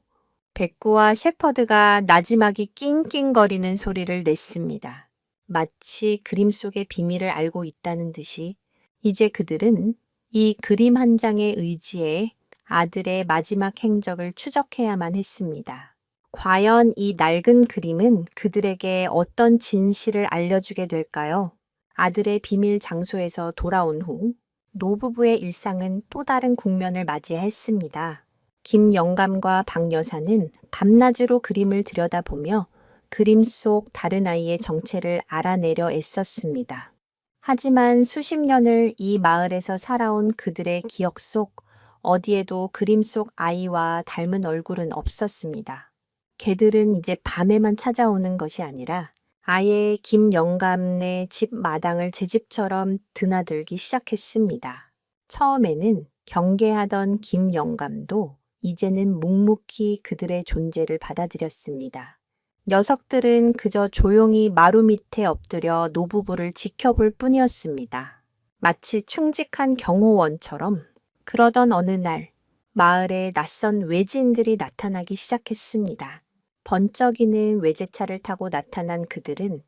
백구와 셰퍼드가 나지막이 낑낑거리는 소리를 냈습니다. 마치 그림 속의 비밀을 알고 있다는 듯이 이제 그들은 이 그림 한 장의 의지에 아들의 마지막 행적을 추적해야만 했습니다. 과연 이 낡은 그림은 그들에게 어떤 진실을 알려주게 될까요? 아들의 비밀 장소에서 돌아온 후 노부부의 일상은 또 다른 국면을 맞이했습니다. 김 영감과 박 여사는 밤낮으로 그림을 들여다보며 그림 속 다른 아이의 정체를 알아내려 애썼습니다. 하지만 수십 년을 이 마을에서 살아온 그들의 기억 속 어디에도 그림 속 아이와 닮은 얼굴은 없었습니다. 개들은 이제 밤에만 찾아오는 것이 아니라 아예 김 영감네 집 마당을 제 집처럼 드나들기 시작했습니다. 처음에는 경계하던 김 영감도 이제는 묵묵히 그들의 존재를 받아들였습니다. 녀석들은 그저 조용히 마루 밑에 엎드려 노부부를 지켜볼 뿐이었습니다. 마치 충직한 경호원처럼. 그러던 어느 날 마을에 낯선 외지인들이 나타나기 시작했습니다. 번쩍이는 외제차를 타고 나타난 그들은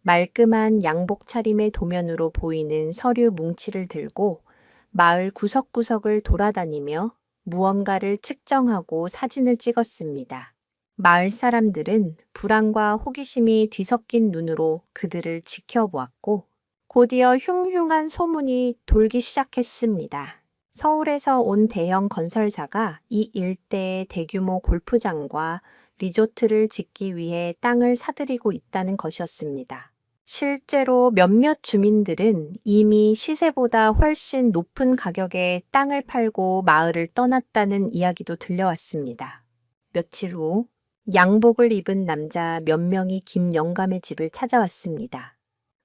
말끔한 양복 차림의 도면으로 보이는 서류 뭉치를 들고 마을 구석구석을 돌아다니며 무언가를 측정하고 사진을 찍었습니다. 마을 사람들은 불안과 호기심이 뒤섞인 눈으로 그들을 지켜보았고 곧이어 흉흉한 소문이 돌기 시작했습니다. 서울에서 온 대형 건설사가 이 일대에 대규모 골프장과 리조트를 짓기 위해 땅을 사들이고 있다는 것이었습니다. 실제로 몇몇 주민들은 이미 시세보다 훨씬 높은 가격에 땅을 팔고 마을을 떠났다는 이야기도 들려왔습니다. 며칠 후 양복을 입은 남자 몇 명이 김영감의 집을 찾아왔습니다.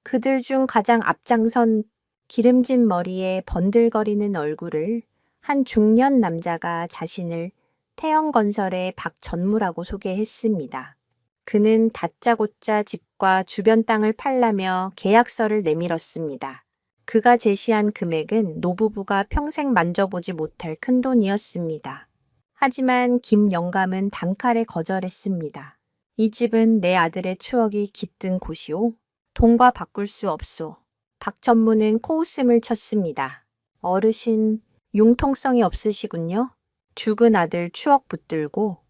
그들 중 가장 앞장선 기름진 머리에 번들거리는 얼굴을 한 중년 남자가 자신을 태영건설의 박전무라고 소개했습니다. 그는 다짜고짜 집과 주변 땅을 팔라며 계약서를 내밀었습니다. 그가 제시한 금액은 노부부가 평생 만져보지 못할 큰돈이었습니다. 하지만 김영감은 단칼에 거절했습니다. 이 집은 내 아들의 추억이 깃든 곳이오. 돈과 바꿀 수 없소. 박전무는 코웃음을 쳤습니다. 어르신, 융통성이 없으시군요. 죽은 아들 추억 붙들고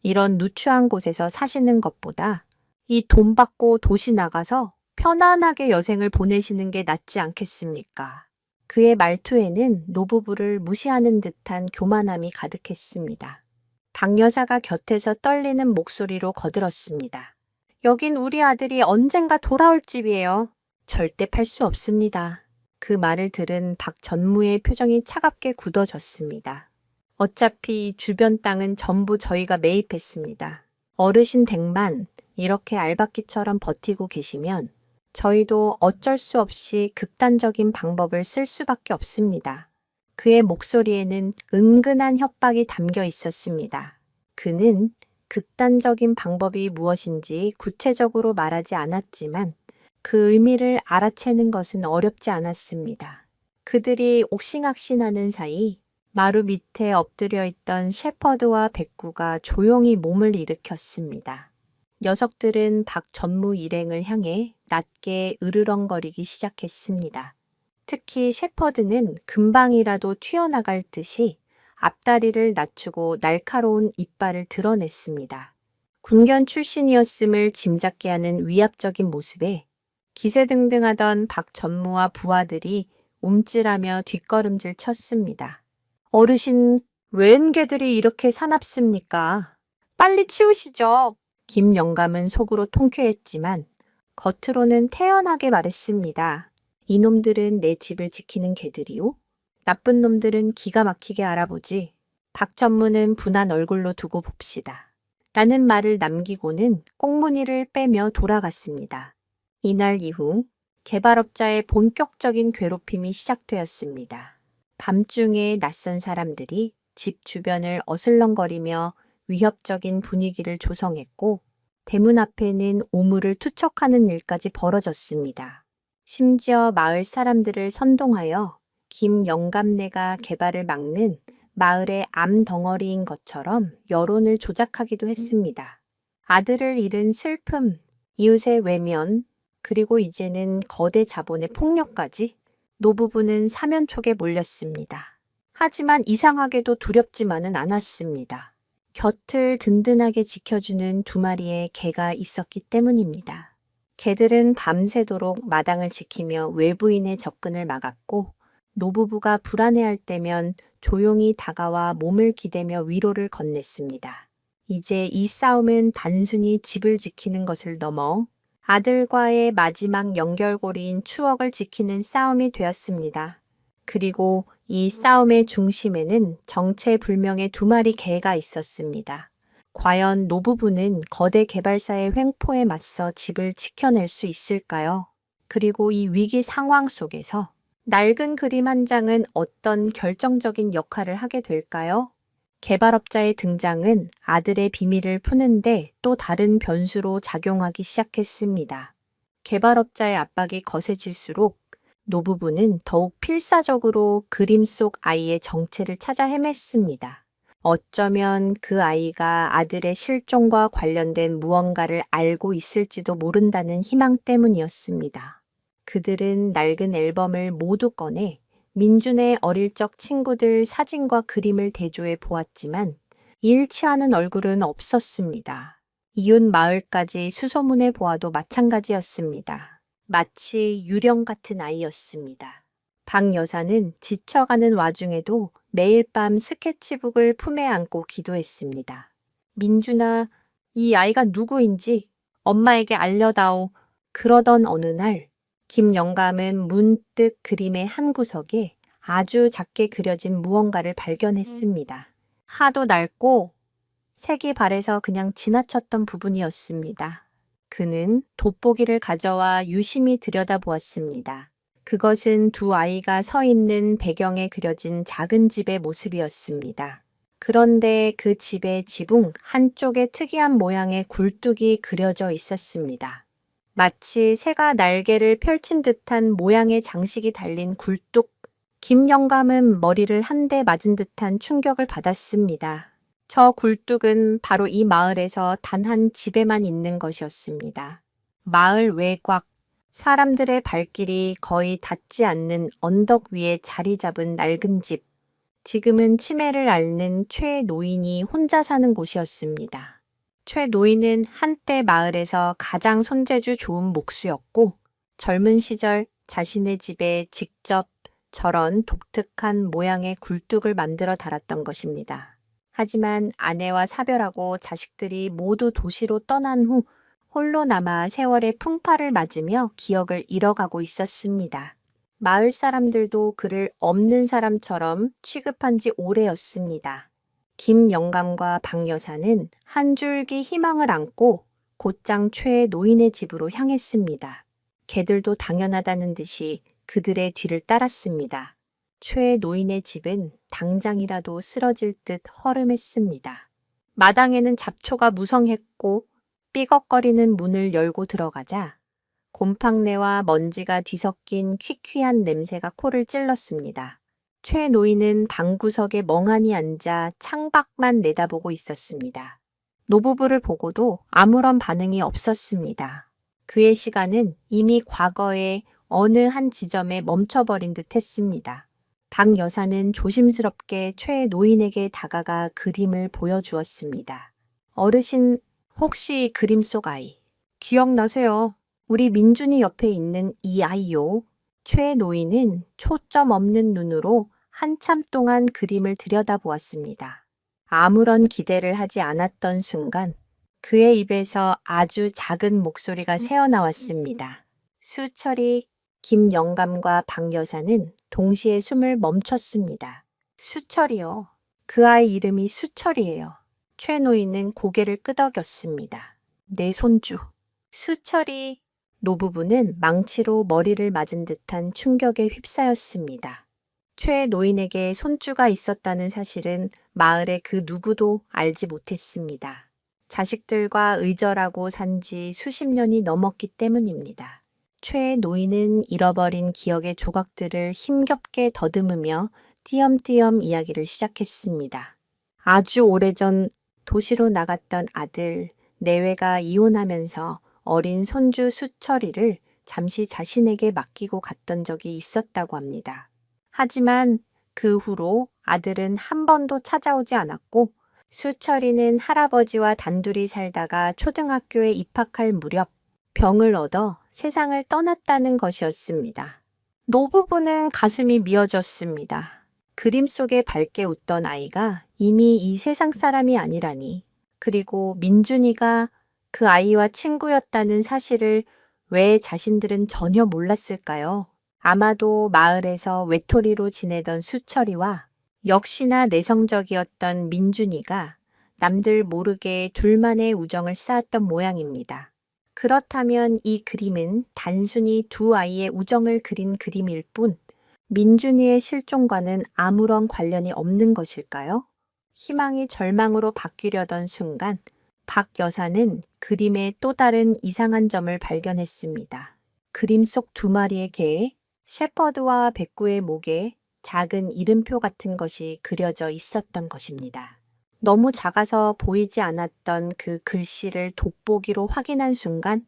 이런 누추한 곳에서 사시는 것보다 이 돈 받고 도시 나가서 편안하게 여생을 보내시는 게 낫지 않겠습니까? 그의 말투에는 노부부를 무시하는 듯한 교만함이 가득했습니다. 박 여사가 곁에서 떨리는 목소리로 거들었습니다. 여긴 우리 아들이 언젠가 돌아올 집이에요. 절대 팔 수 없습니다. 그 말을 들은 박 전무의 표정이 차갑게 굳어졌습니다. 어차피 주변 땅은 전부 저희가 매입했습니다. 어르신 댁만 이렇게 알박기처럼 버티고 계시면 저희도 어쩔 수 없이 극단적인 방법을 쓸 수밖에 없습니다. 그의 목소리에는 은근한 협박이 담겨 있었습니다. 그는 극단적인 방법이 무엇인지 구체적으로 말하지 않았지만 그 의미를 알아채는 것은 어렵지 않았습니다. 그들이 옥신각신하는 사이 마루 밑에 엎드려 있던 셰퍼드와 백구가 조용히 몸을 일으켰습니다. 녀석들은 박 전무 일행을 향해 낮게 으르렁거리기 시작했습니다. 특히 셰퍼드는 금방이라도 튀어나갈 듯이 앞다리를 낮추고 날카로운 이빨을 드러냈습니다. 군견 출신이었음을 짐작게 하는 위압적인 모습에 기세등등하던 박 전무와 부하들이 움찔하며 뒷걸음질 쳤습니다. 어르신, 웬 개들이 이렇게 사납습니까? 빨리 치우시죠. 김영감은 속으로 통쾌했지만 겉으로는 태연하게 말했습니다. 이놈들은 내 집을 지키는 개들이오? 나쁜 놈들은 기가 막히게 알아보지. 박 전무는 분한 얼굴로 두고 봅시다. 라는 말을 남기고는 꽁무니를 빼며 돌아갔습니다. 이날 이후 개발업자의 본격적인 괴롭힘이 시작되었습니다. 밤중에 낯선 사람들이 집 주변을 어슬렁거리며 위협적인 분위기를 조성했고 대문 앞에는 오물을 투척하는 일까지 벌어졌습니다. 심지어 마을 사람들을 선동하여 김영감네가 개발을 막는 마을의 암덩어리인 것처럼 여론을 조작하기도 했습니다. 아들을 잃은 슬픔, 이웃의 외면, 그리고 이제는 거대 자본의 폭력까지 노부부는 사면촉에 몰렸습니다. 하지만 이상하게도 두렵지만은 않았습니다. 곁을 든든하게 지켜주는 두 마리의 개가 있었기 때문입니다. 개들은 밤새도록 마당을 지키며 외부인의 접근을 막았고 노부부가 불안해할 때면 조용히 다가와 몸을 기대며 위로를 건넸습니다. 이제 이 싸움은 단순히 집을 지키는 것을 넘어 아들과의 마지막 연결고리인 추억을 지키는 싸움이 되었습니다. 그리고 이 싸움의 중심에는 정체불명의 두 마리 개가 있었습니다. 과연 노부부는 거대 개발사의 횡포에 맞서 집을 지켜낼 수 있을까요? 그리고 이 위기 상황 속에서 낡은 그림 한 장은 어떤 결정적인 역할을 하게 될까요? 개발업자의 등장은 아들의 비밀을 푸는데 또 다른 변수로 작용하기 시작했습니다. 개발업자의 압박이 거세질수록 노부부는 더욱 필사적으로 그림 속 아이의 정체를 찾아 헤맸습니다. 어쩌면 그 아이가 아들의 실종과 관련된 무언가를 알고 있을지도 모른다는 희망 때문이었습니다. 그들은 낡은 앨범을 모두 꺼내 민준의 어릴 적 친구들 사진과 그림을 대조해 보았지만 일치하는 얼굴은 없었습니다. 이웃 마을까지 수소문해 보아도 마찬가지였습니다. 마치 유령 같은 아이였습니다. 박 여사는 지쳐가는 와중에도 매일 밤 스케치북을 품에 안고 기도했습니다. 민준아, 이 아이가 누구인지 엄마에게 알려다오. 그러던 어느 날 김 영감은 문득 그림의 한 구석에 아주 작게 그려진 무언가를 발견했습니다. 하도 낡고 색이 바래서 그냥 지나쳤던 부분이었습니다. 그는 돋보기를 가져와 유심히 들여다보았습니다. 그것은 두 아이가 서 있는 배경에 그려진 작은 집의 모습이었습니다. 그런데 그 집의 지붕 한쪽에 특이한 모양의 굴뚝이 그려져 있었습니다. 마치 새가 날개를 펼친 듯한 모양의 장식이 달린 굴뚝. 김 영감은 머리를 한 대 맞은 듯한 충격을 받았습니다. 저 굴뚝은 바로 이 마을에서 단 한 집에만 있는 것이었습니다. 마을 외곽, 사람들의 발길이 거의 닿지 않는 언덕 위에 자리 잡은 낡은 집. 지금은 치매를 앓는 최 노인이 혼자 사는 곳이었습니다. 최 노인은 한때 마을에서 가장 손재주 좋은 목수였고 젊은 시절 자신의 집에 직접 저런 독특한 모양의 굴뚝을 만들어 달았던 것입니다. 하지만 아내와 사별하고 자식들이 모두 도시로 떠난 후 홀로 남아 세월의 풍파를 맞으며 기억을 잃어가고 있었습니다. 마을 사람들도 그를 없는 사람처럼 취급한 지 오래였습니다. 김 영감과 박 여사는 한 줄기 희망을 안고 곧장 최 노인의 집으로 향했습니다. 개들도 당연하다는 듯이 그들의 뒤를 따랐습니다. 최 노인의 집은 당장이라도 쓰러질 듯 허름했습니다. 마당에는 잡초가 무성했고 삐걱거리는 문을 열고 들어가자 곰팡내와 먼지가 뒤섞인 퀴퀴한 냄새가 코를 찔렀습니다. 최 노인은 방구석에 멍하니 앉아 창밖만 내다보고 있었습니다. 노부부를 보고도 아무런 반응이 없었습니다. 그의 시간은 이미 과거의 어느 한 지점에 멈춰버린 듯 했습니다. 박 여사는 조심스럽게 최 노인에게 다가가 그림을 보여주었습니다. 어르신, 혹시 이 그림 속 아이 기억나세요? 우리 민준이 옆에 있는 이 아이요. 최 노인은 초점 없는 눈으로 한참 동안 그림을 들여다보았습니다. 아무런 기대를 하지 않았던 순간 그의 입에서 아주 작은 목소리가 새어나왔습니다. 수철이. 김 영감과 박 여사는 동시에 숨을 멈췄습니다. 수철이요. 그 아이 이름이 수철이에요. 최 노인은 고개를 끄덕였습니다. 내 손주. 수철이. 노부부는 망치로 머리를 맞은 듯한 충격에 휩싸였습니다. 최 노인에게 손주가 있었다는 사실은 마을의 그 누구도 알지 못했습니다. 자식들과 의절하고 산 지 수십 년이 넘었기 때문입니다. 최 노인은 잃어버린 기억의 조각들을 힘겹게 더듬으며 띄엄띄엄 이야기를 시작했습니다. 아주 오래전 도시로 나갔던 아들 내외가 이혼하면서 어린 손주 수철이를 잠시 자신에게 맡기고 갔던 적이 있었다고 합니다. 하지만 그 후로 아들은 한 번도 찾아오지 않았고 수철이는 할아버지와 단둘이 살다가 초등학교에 입학할 무렵 병을 얻어 세상을 떠났다는 것이었습니다. 노부부는 가슴이 미어졌습니다. 그림 속에 밝게 웃던 아이가 이미 이 세상 사람이 아니라니. 그리고 민준이가 그 아이와 친구였다는 사실을 왜 자신들은 전혀 몰랐을까요? 아마도 마을에서 외톨이로 지내던 수철이와 역시나 내성적이었던 민준이가 남들 모르게 둘만의 우정을 쌓았던 모양입니다. 그렇다면 이 그림은 단순히 두 아이의 우정을 그린 그림일 뿐 민준이의 실종과는 아무런 관련이 없는 것일까요? 희망이 절망으로 바뀌려던 순간 박 여사는 그림의 또 다른 이상한 점을 발견했습니다. 그림 속 두 마리의 개, 셰퍼드와 백구의 목에 작은 이름표 같은 것이 그려져 있었던 것입니다. 너무 작아서 보이지 않았던 그 글씨를 돋보기로 확인한 순간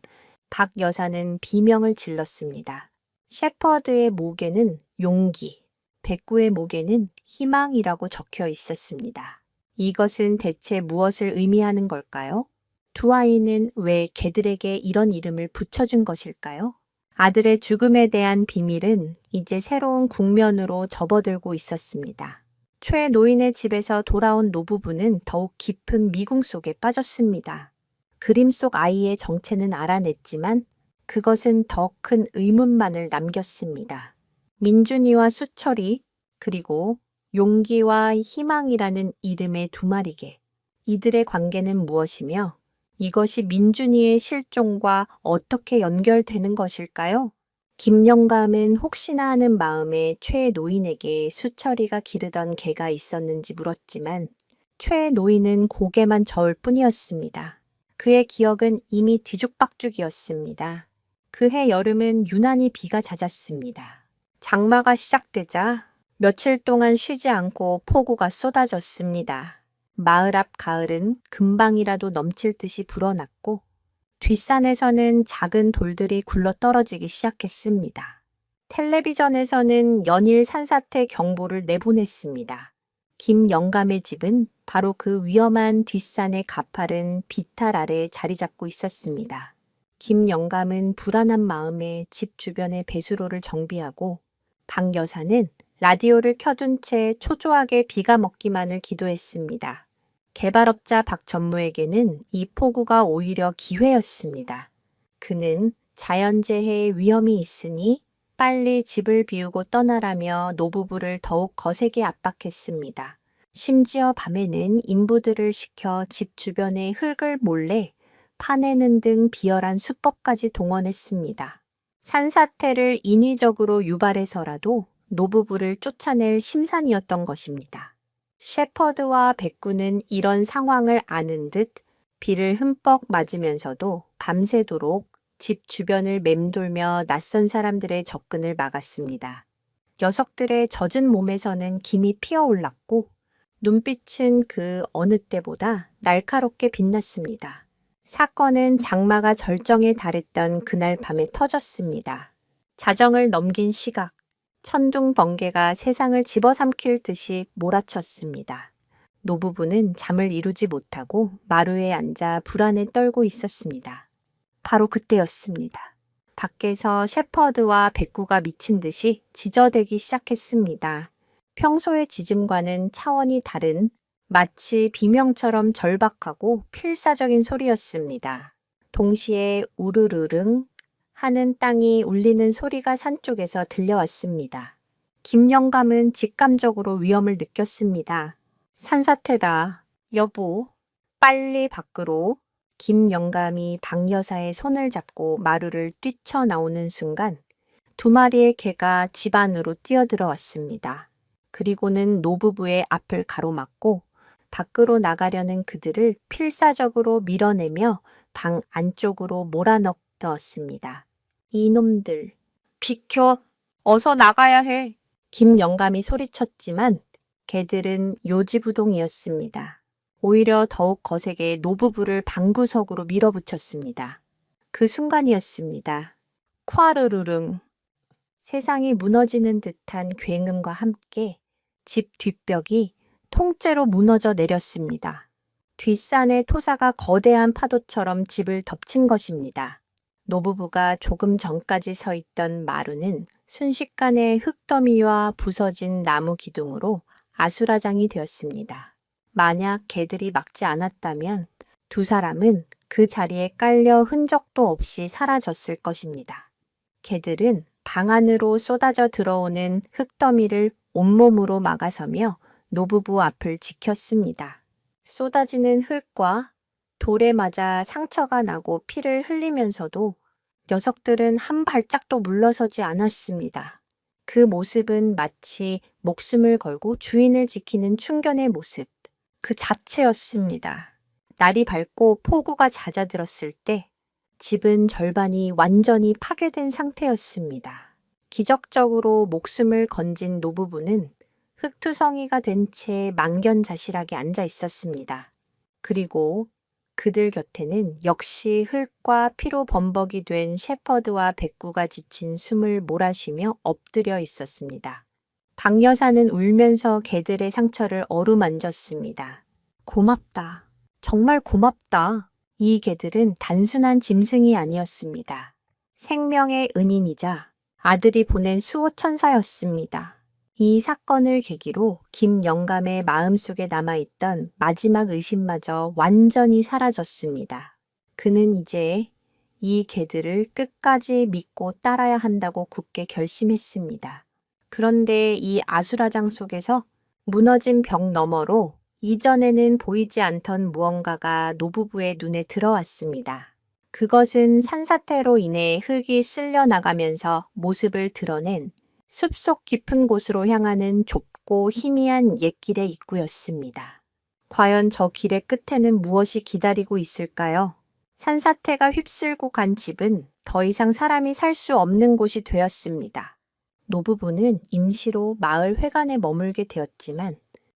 박 여사는 비명을 질렀습니다. 셰퍼드의 목에는 용기, 백구의 목에는 희망이라고 적혀 있었습니다. 이것은 대체 무엇을 의미하는 걸까요? 두 아이는 왜 개들에게 이런 이름을 붙여준 것일까요? 아들의 죽음에 대한 비밀은 이제 새로운 국면으로 접어들고 있었습니다. 최 노인의 집에서 돌아온 노부부는 더욱 깊은 미궁 속에 빠졌습니다. 그림 속 아이의 정체는 알아냈지만 그것은 더 큰 의문만을 남겼습니다. 민준이와 수철이, 그리고 용기와 희망이라는 이름의 두 마리 개. 이들의 관계는 무엇이며 이것이 민준이의 실종과 어떻게 연결되는 것일까요? 김영감은 혹시나 하는 마음에 최 노인에게 수철이가 기르던 개가 있었는지 물었지만 최 노인은 고개만 저을 뿐이었습니다. 그의 기억은 이미 뒤죽박죽이었습니다. 그해 여름은 유난히 비가 잦았습니다. 장마가 시작되자 며칠 동안 쉬지 않고 폭우가 쏟아졌습니다. 마을 앞 가을은 금방이라도 넘칠 듯이 불어났고 뒷산에서는 작은 돌들이 굴러 떨어지기 시작했습니다. 텔레비전에서는 연일 산사태 경보를 내보냈습니다. 김영감의 집은 바로 그 위험한 뒷산의 가파른 비탈 아래에 자리 잡고 있었습니다. 김영감은 불안한 마음에 집 주변의 배수로를 정비하고 박 여사는 라디오를 켜둔 채 초조하게 비가 먹기만을 기도했습니다. 개발업자 박 전무에게는 이 폭우가 오히려 기회였습니다. 그는 자연재해의 위험이 있으니 빨리 집을 비우고 떠나라며 노부부를 더욱 거세게 압박했습니다. 심지어 밤에는 인부들을 시켜 집 주변의 흙을 몰래 파내는 등 비열한 수법까지 동원했습니다. 산사태를 인위적으로 유발해서라도 노부부를 쫓아낼 심산이었던 것입니다. 셰퍼드와 백구는 이런 상황을 아는 듯 비를 흠뻑 맞으면서도 밤새도록 집 주변을 맴돌며 낯선 사람들의 접근을 막았습니다. 녀석들의 젖은 몸에서는 김이 피어올랐고 눈빛은 그 어느 때보다 날카롭게 빛났습니다. 사건은 장마가 절정에 달했던 그날 밤에 터졌습니다. 자정을 넘긴 시각, 천둥 번개가 세상을 집어삼킬 듯이 몰아쳤습니다. 노부부는 잠을 이루지 못하고 마루에 앉아 불안에 떨고 있었습니다. 바로 그때였습니다. 밖에서 셰퍼드와 백구가 미친 듯이 지저대기 시작했습니다. 평소의 짖음과는 차원이 다른 마치 비명처럼 절박하고 필사적인 소리였습니다. 동시에 우르르릉 하는 땅이 울리는 소리가 산 쪽에서 들려왔습니다. 김영감은 직감적으로 위험을 느꼈습니다. 산사태다. 여보, 빨리 밖으로. 김영감이 박 여사의 손을 잡고 마루를 뛰쳐나오는 순간 두 마리의 개가 집 안으로 뛰어들어왔습니다. 그리고는 노부부의 앞을 가로막고 밖으로 나가려는 그들을 필사적으로 밀어내며 방 안쪽으로 몰아넣었습니다. 이놈들, 비켜! 어서 나가야 해! 김영감이 소리쳤지만 개들은 요지부동이었습니다. 오히려 더욱 거세게 노부부를 방구석으로 밀어붙였습니다. 그 순간이었습니다. 콰르르릉. 세상이 무너지는 듯한 굉음과 함께 집 뒷벽이 통째로 무너져 내렸습니다. 뒷산의 토사가 거대한 파도처럼 집을 덮친 것입니다. 노부부가 조금 전까지 서 있던 마루는 순식간에 흙더미와 부서진 나무 기둥으로 아수라장이 되었습니다. 만약 개들이 막지 않았다면 두 사람은 그 자리에 깔려 흔적도 없이 사라졌을 것입니다. 개들은 방 안으로 쏟아져 들어오는 흙더미를 온몸으로 막아서며 노부부 앞을 지켰습니다. 쏟아지는 흙과 돌에 맞아 상처가 나고 피를 흘리면서도 녀석들은 한 발짝도 물러서지 않았습니다. 그 모습은 마치 목숨을 걸고 주인을 지키는 충견의 모습, 그 자체였습니다. 날이 밝고 폭우가 잦아들었을 때 집은 절반이 완전히 파괴된 상태였습니다. 기적적으로 목숨을 건진 노부부는 흙투성이가 된 채 망견자실하게 앉아 있었습니다. 그리고 그들 곁에는 역시 흙과 피로 범벅이 된 셰퍼드와 백구가 지친 숨을 몰아쉬며 엎드려 있었습니다. 박 여사는 울면서 개들의 상처를 어루만졌습니다. 고맙다. 정말 고맙다. 이 개들은 단순한 짐승이 아니었습니다. 생명의 은인이자 아들이 보낸 수호천사였습니다. 이 사건을 계기로 김영감의 마음속에 남아있던 마지막 의심마저 완전히 사라졌습니다. 그는 이제 이 개들을 끝까지 믿고 따라야 한다고 굳게 결심했습니다. 그런데 이 아수라장 속에서 무너진 벽 너머로 이전에는 보이지 않던 무언가가 노부부의 눈에 들어왔습니다. 그것은 산사태로 인해 흙이 쓸려 나가면서 모습을 드러낸 숲속 깊은 곳으로 향하는 좁고 희미한 옛길의 입구였습니다. 과연 저 길의 끝에는 무엇이 기다리고 있을까요? 산사태가 휩쓸고 간 집은 더 이상 사람이 살 수 없는 곳이 되었습니다. 노부부는 임시로 마을 회관에 머물게 되었지만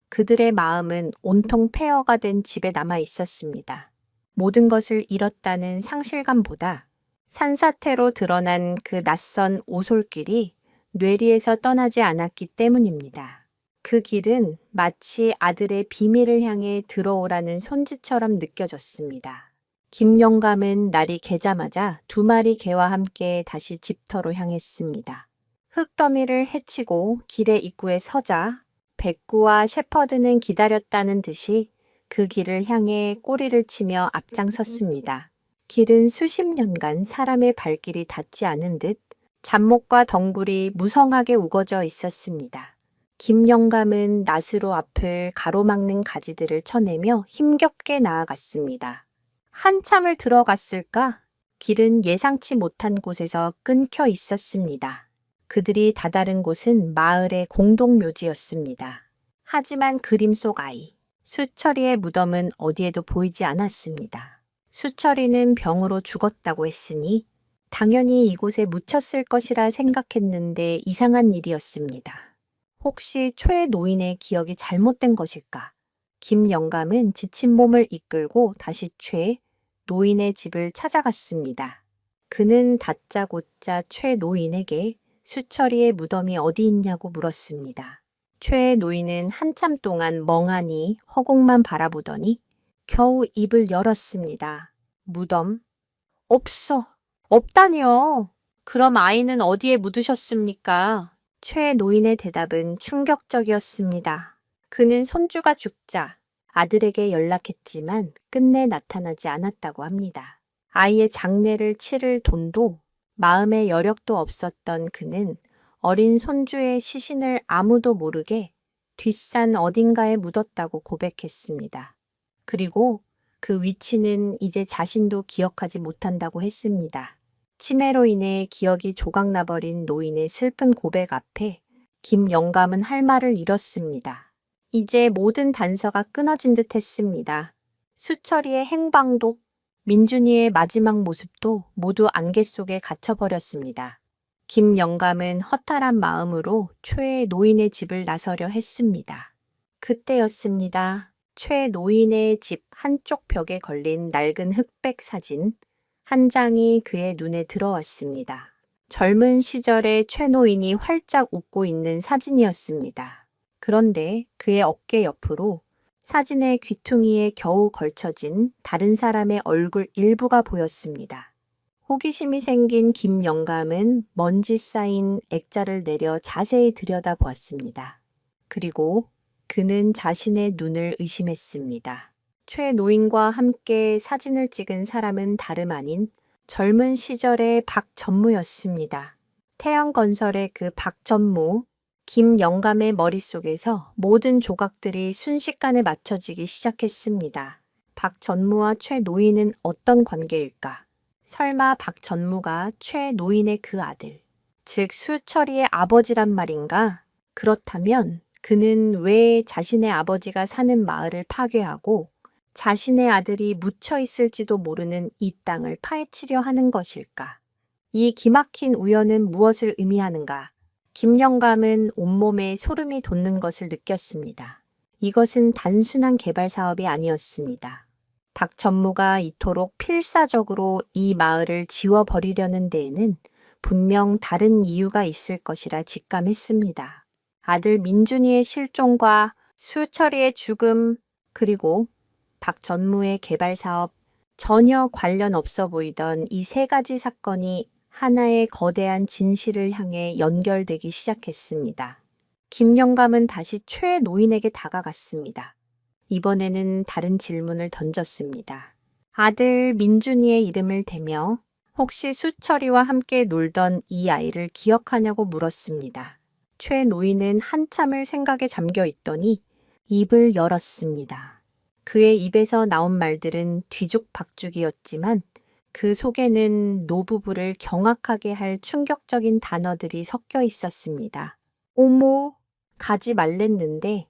그들의 마음은 온통 폐허가 된 집에 남아 있었습니다. 모든 것을 잃었다는 상실감보다 산사태로 드러난 그 낯선 오솔길이 뇌리에서 떠나지 않았기 때문입니다. 그 길은 마치 아들의 비밀을 향해 들어오라는 손짓처럼 느껴졌습니다. 김영감은 날이 개자마자 2마리 개와 함께 다시 집터로 향했습니다. 흙더미를 헤치고 길의 입구에 서자 백구와 셰퍼드는 기다렸다는 듯이 그 길을 향해 꼬리를 치며 앞장섰습니다. 길은 수십 년간 사람의 발길이 닿지 않은 듯 잡목과 덩굴이 무성하게 우거져 있었습니다. 김영감은 낫으로 앞을 가로막는 가지들을 쳐내며 힘겹게 나아갔습니다. 한참을 들어갔을까? 길은 예상치 못한 곳에서 끊겨 있었습니다. 그들이 다다른 곳은 마을의 공동묘지였습니다. 하지만 그림 속 아이, 수철이의 무덤은 어디에도 보이지 않았습니다. 수철이는 병으로 죽었다고 했으니 당연히 이곳에 묻혔을 것이라 생각했는데 이상한 일이었습니다. 혹시 최 노인의 기억이 잘못된 것일까? 김영감은 지친 몸을 이끌고 다시 최 노인의 집을 찾아갔습니다. 그는 다짜고짜 최 노인에게 수철이의 무덤이 어디 있냐고 물었습니다. 최 노인은 한참 동안 멍하니 허공만 바라보더니 겨우 입을 열었습니다. 무덤? 없어. 없다니요. 그럼 아이는 어디에 묻으셨습니까? 최 노인의 대답은 충격적이었습니다. 그는 손주가 죽자 아들에게 연락했지만 끝내 나타나지 않았다고 합니다. 아이의 장례를 치를 돈도 마음의 여력도 없었던 그는 어린 손주의 시신을 아무도 모르게 뒷산 어딘가에 묻었다고 고백했습니다. 그리고 그 위치는 이제 자신도 기억하지 못한다고 했습니다. 치매로 인해 기억이 조각나버린 노인의 슬픈 고백 앞에 김영감은 할 말을 잃었습니다. 이제 모든 단서가 끊어진 듯 했습니다. 수철이의 행방도 민준이의 마지막 모습도 모두 안개 속에 갇혀버렸습니다. 김영감은 허탈한 마음으로 최 노인의 집을 나서려 했습니다. 그때였습니다. 최 노인의 집 한쪽 벽에 걸린 낡은 흑백 사진 한 장이 그의 눈에 들어왔습니다. 젊은 시절의 최 노인이 활짝 웃고 있는 사진이었습니다. 그런데 그의 어깨 옆으로 사진의 귀퉁이에 겨우 걸쳐진 다른 사람의 얼굴 일부가 보였습니다. 호기심이 생긴 김영감은 먼지 쌓인 액자를 내려 자세히 들여다보았습니다. 그리고 그는 자신의 눈을 의심했습니다. 최 노인과 함께 사진을 찍은 사람은 다름 아닌 젊은 시절의 박전무였습니다. 태양건설의 그 박전무, 김영감의 머릿속에서 모든 조각들이 순식간에 맞춰지기 시작했습니다. 박전무와 최 노인은 어떤 관계일까? 설마 박전무가 최 노인의 그 아들, 즉 수철이의 아버지란 말인가? 그렇다면 그는 왜 자신의 아버지가 사는 마을을 파괴하고 자신의 아들이 묻혀 있을지도 모르는 이 땅을 파헤치려 하는 것일까? 이 기막힌 우연은 무엇을 의미하는가? 김영감은 온몸에 소름이 돋는 것을 느꼈습니다. 이것은 단순한 개발 사업이 아니었습니다. 박 전무가 이토록 필사적으로 이 마을을 지워버리려는 데에는 분명 다른 이유가 있을 것이라 직감했습니다. 아들 민준이의 실종과 수철이의 죽음, 그리고 박 전무의 개발 사업, 전혀 관련 없어 보이던 이 3가지 사건이 하나의 거대한 진실을 향해 연결되기 시작했습니다. 김영감은 다시 최 노인에게 다가갔습니다. 이번에는 다른 질문을 던졌습니다. 아들 민준이의 이름을 대며 혹시 수철이와 함께 놀던 이 아이를 기억하냐고 물었습니다. 최 노인은 한참을 생각에 잠겨 있더니 입을 열었습니다. 그의 입에서 나온 말들은 뒤죽박죽이었지만 그 속에는 노부부를 경악하게 할 충격적인 단어들이 섞여 있었습니다. 어머, 가지 말랬는데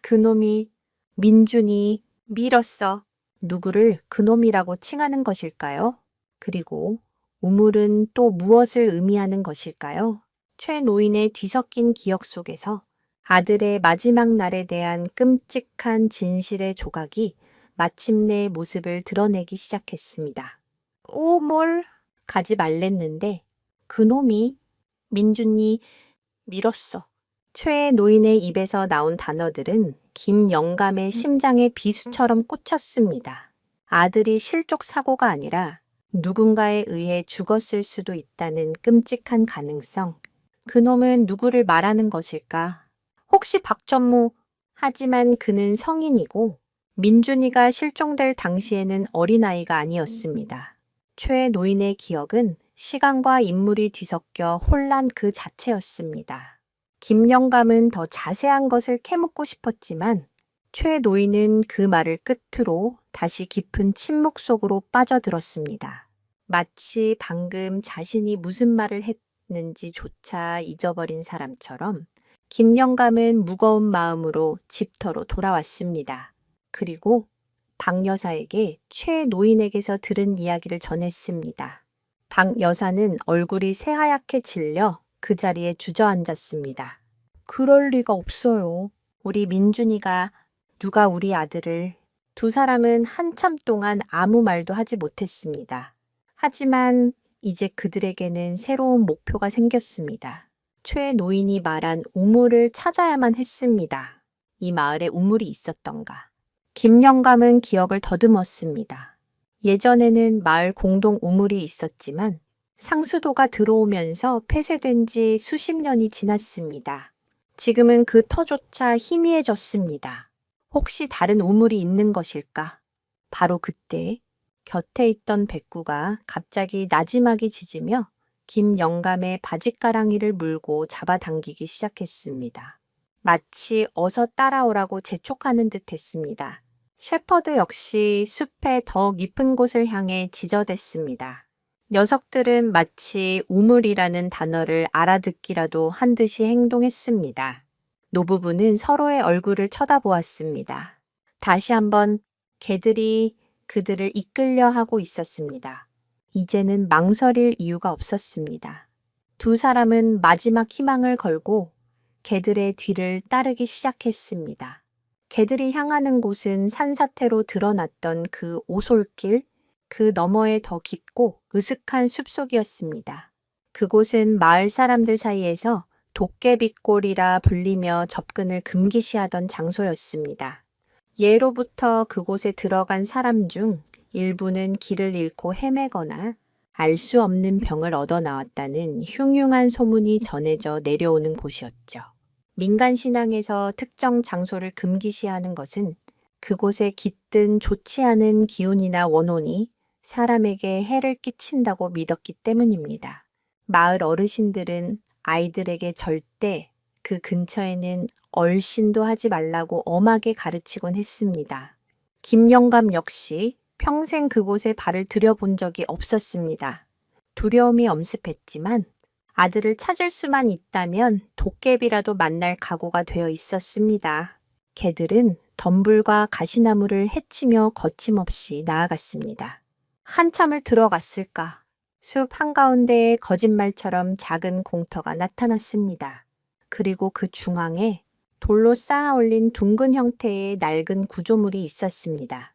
그놈이 민준이 밀었어. 누구를 그놈이라고 칭하는 것일까요? 그리고 우물은 또 무엇을 의미하는 것일까요? 최 노인의 뒤섞인 기억 속에서 아들의 마지막 날에 대한 끔찍한 진실의 조각이 마침내 모습을 드러내기 시작했습니다. 뭘 가지 말랬는데 그놈이 민준이 밀었어. 최 노인의 입에서 나온 단어들은 김영감의 심장에 비수처럼 꽂혔습니다. 아들이 실족 사고가 아니라 누군가에 의해 죽었을 수도 있다는 끔찍한 가능성. 그놈은 누구를 말하는 것일까? 혹시 박전무? 하지만 그는 성인이고 민준이가 실종될 당시에는 어린아이가 아니었습니다. 최 노인의 기억은 시간과 인물이 뒤섞여 혼란 그 자체였습니다. 김영감은 더 자세한 것을 캐묻고 싶었지만 최 노인은 그 말을 끝으로 다시 깊은 침묵 속으로 빠져들었습니다. 마치 방금 자신이 무슨 말을 했는지조차 잊어버린 사람처럼 김영감은 무거운 마음으로 집터로 돌아왔습니다. 그리고 박 여사에게 최 노인에게서 들은 이야기를 전했습니다. 박 여사는 얼굴이 새하얗게 질려 그 자리에 주저앉았습니다. 그럴 리가 없어요. 우리 민준이가 누가 우리 아들을... 두 사람은 한참 동안 아무 말도 하지 못했습니다. 하지만 이제 그들에게는 새로운 목표가 생겼습니다. 최 노인이 말한 우물을 찾아야만 했습니다. 이 마을에 우물이 있었던가. 김영감은 기억을 더듬었습니다. 예전에는 마을 공동 우물이 있었지만 상수도가 들어오면서 폐쇄된 지 수십 년이 지났습니다. 지금은 그 터조차 희미해졌습니다. 혹시 다른 우물이 있는 것일까? 바로 그때 곁에 있던 백구가 갑자기 나지막이 짖으며 김영감의 바짓가랑이를 물고 잡아당기기 시작했습니다. 마치 어서 따라오라고 재촉하는 듯 했습니다. 셰퍼드 역시 숲의 더 깊은 곳을 향해 지저댔습니다. 녀석들은 마치 우물이라는 단어를 알아듣기라도 한 듯이 행동했습니다. 노부부는 서로의 얼굴을 쳐다보았습니다. 다시 한번 개들이 그들을 이끌려 하고 있었습니다. 이제는 망설일 이유가 없었습니다. 두 사람은 마지막 희망을 걸고 개들의 뒤를 따르기 시작했습니다. 개들이 향하는 곳은 산사태로 드러났던 그 오솔길, 그 너머에 더 깊고 으슥한 숲속이었습니다. 그곳은 마을 사람들 사이에서 도깨비골이라 불리며 접근을 금기시하던 장소였습니다. 예로부터 그곳에 들어간 사람 중 일부는 길을 잃고 헤매거나 알 수 없는 병을 얻어 나왔다는 흉흉한 소문이 전해져 내려오는 곳이었죠. 민간 신앙에서 특정 장소를 금기시하는 것은 그곳에 깃든 좋지 않은 기운이나 원혼이 사람에게 해를 끼친다고 믿었기 때문입니다. 마을 어르신들은 아이들에게 절대 그 근처에는 얼씬도 하지 말라고 엄하게 가르치곤 했습니다. 김영감 역시 평생 그곳에 발을 들여본 적이 없었습니다. 두려움이 엄습했지만 아들을 찾을 수만 있다면 도깨비라도 만날 각오가 되어 있었습니다. 개들은 덤불과 가시나무를 헤치며 거침없이 나아갔습니다. 한참을 들어갔을까? 숲 한가운데에 거짓말처럼 작은 공터가 나타났습니다. 그리고 그 중앙에 돌로 쌓아 올린 둥근 형태의 낡은 구조물이 있었습니다.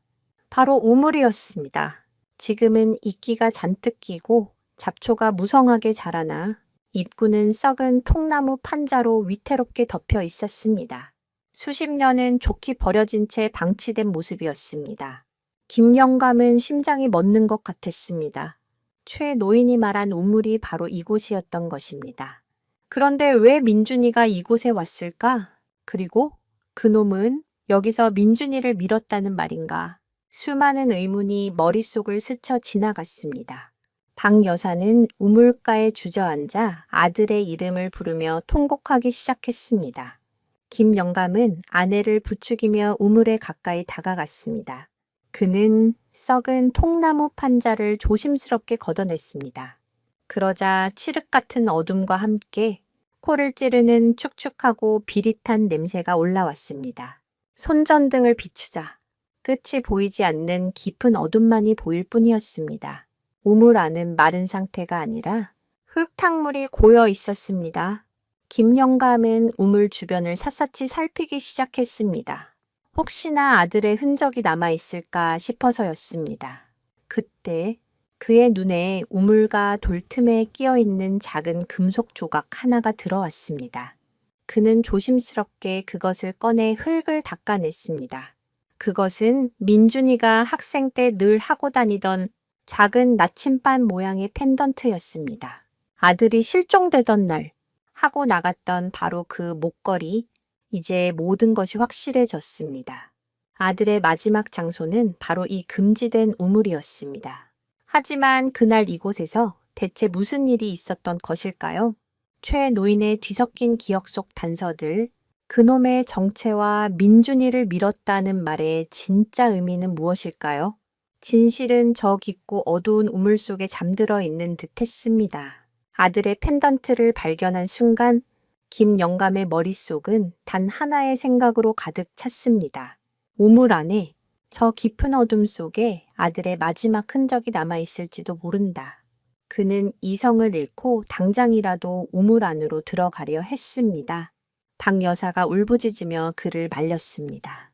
바로 우물이었습니다. 지금은 이끼가 잔뜩 끼고 잡초가 무성하게 자라나 입구는 썩은 통나무 판자로 위태롭게 덮여 있었습니다. 수십 년은 좋게 버려진 채 방치된 모습이었습니다. 김영감은 심장이 멎는 것 같았습니다. 최 노인이 말한 우물이 바로 이곳이었던 것입니다. 그런데 왜 민준이가 이곳에 왔을까? 그리고 그놈은 여기서 민준이를 밀었다는 말인가? 수많은 의문이 머릿속을 스쳐 지나갔습니다. 박 여사는 우물가에 주저앉아 아들의 이름을 부르며 통곡하기 시작했습니다. 김 영감은 아내를 부추기며 우물에 가까이 다가갔습니다. 그는 썩은 통나무 판자를 조심스럽게 걷어냈습니다. 그러자 칠흑 같은 어둠과 함께 코를 찌르는 축축하고 비릿한 냄새가 올라왔습니다. 손전등을 비추자 끝이 보이지 않는 깊은 어둠만이 보일 뿐이었습니다. 우물 안은 마른 상태가 아니라 흙탕물이 고여 있었습니다. 김 영감은 우물 주변을 샅샅이 살피기 시작했습니다. 혹시나 아들의 흔적이 남아있을까 싶어서였습니다. 그때 그의 눈에 우물과 돌틈에 끼어있는 작은 금속 조각 하나가 들어왔습니다. 그는 조심스럽게 그것을 꺼내 흙을 닦아냈습니다. 그것은 민준이가 학생 때 늘 하고 다니던 작은 나침반 모양의 펜던트였습니다. 아들이 실종되던 날 하고 나갔던 바로 그 목걸이, 이제 모든 것이 확실해졌습니다. 아들의 마지막 장소는 바로 이 금지된 우물이었습니다. 하지만 그날 이곳에서 대체 무슨 일이 있었던 것일까요? 최 노인의 뒤섞인 기억 속 단서들, 그놈의 정체와 민준이를 밀었다는 말의 진짜 의미는 무엇일까요? 진실은 저 깊고 어두운 우물 속에 잠들어 있는 듯 했습니다. 아들의 펜던트를 발견한 순간 김 영감의 머릿속은 단 하나의 생각으로 가득 찼습니다. 우물 안에 저 깊은 어둠 속에 아들의 마지막 흔적이 남아있을지도 모른다. 그는 이성을 잃고 당장이라도 우물 안으로 들어가려 했습니다. 박 여사가 울부짖으며 그를 말렸습니다.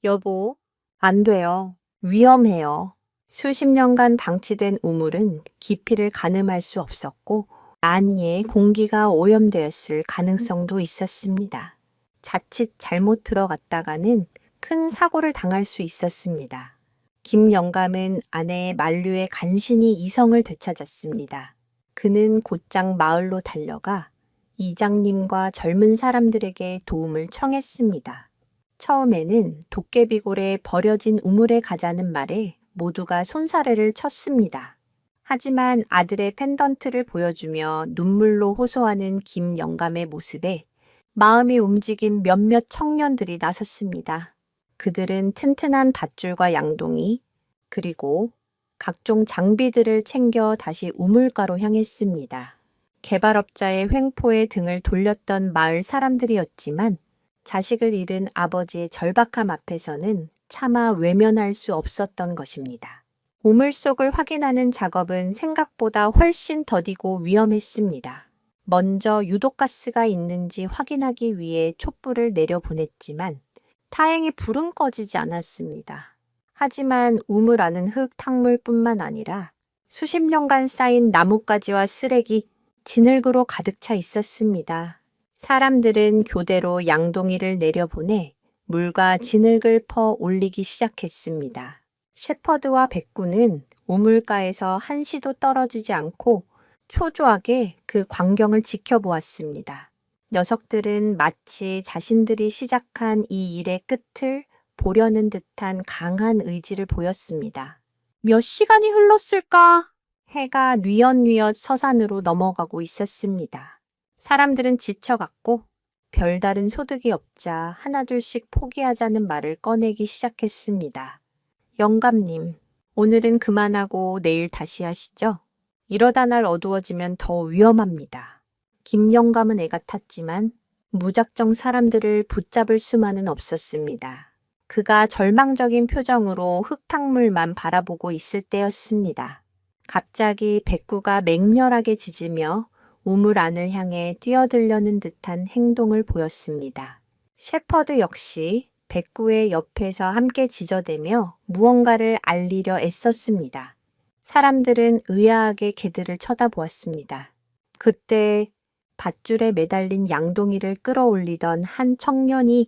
여보, 안 돼요. 위험해요. 수십 년간 방치된 우물은 깊이를 가늠할 수 없었고 안위에 공기가 오염되었을 가능성도 있었습니다. 자칫 잘못 들어갔다가는 큰 사고를 당할 수 있었습니다. 김 영감은 아내의 만류에 간신히 이성을 되찾았습니다. 그는 곧장 마을로 달려가 이장님과 젊은 사람들에게 도움을 청했습니다. 처음에는 도깨비골에 버려진 우물에 가자는 말에 모두가 손사래를 쳤습니다. 하지만 아들의 펜던트를 보여주며 눈물로 호소하는 김 영감의 모습에 마음이 움직인 몇몇 청년들이 나섰습니다. 그들은 튼튼한 밧줄과 양동이 그리고 각종 장비들을 챙겨 다시 우물가로 향했습니다. 개발업자의 횡포에 등을 돌렸던 마을 사람들이었지만 자식을 잃은 아버지의 절박함 앞에서는 차마 외면할 수 없었던 것입니다. 우물 속을 확인하는 작업은 생각보다 훨씬 더디고 위험했습니다. 먼저 유독가스가 있는지 확인하기 위해 촛불을 내려보냈지만 다행히 불은 꺼지지 않았습니다. 하지만 우물 안은 흙탕물뿐만 아니라 수십 년간 쌓인 나뭇가지와 쓰레기, 진흙으로 가득 차 있었습니다. 사람들은 교대로 양동이를 내려보내 물과 진흙을 퍼 올리기 시작했습니다. 셰퍼드와 백구는 우물가에서 한시도 떨어지지 않고 초조하게 그 광경을 지켜보았습니다. 녀석들은 마치 자신들이 시작한 이 일의 끝을 보려는 듯한 강한 의지를 보였습니다. 몇 시간이 흘렀을까? 해가 뉘엿뉘엿 서산으로 넘어가고 있었습니다. 사람들은 지쳐갔고 별다른 소득이 없자 하나둘씩 포기하자는 말을 꺼내기 시작했습니다. 영감님, 오늘은 그만하고 내일 다시 하시죠? 이러다 날 어두워지면 더 위험합니다. 김 영감은 애가 탔지만 무작정 사람들을 붙잡을 수만은 없었습니다. 그가 절망적인 표정으로 흙탕물만 바라보고 있을 때였습니다. 갑자기 백구가 맹렬하게 짖으며 우물 안을 향해 뛰어들려는 듯한 행동을 보였습니다. 셰퍼드 역시 백구의 옆에서 함께 짖어대며 무언가를 알리려 애썼습니다. 사람들은 의아하게 개들을 쳐다보았습니다. 그때 밧줄에 매달린 양동이를 끌어올리던 한 청년이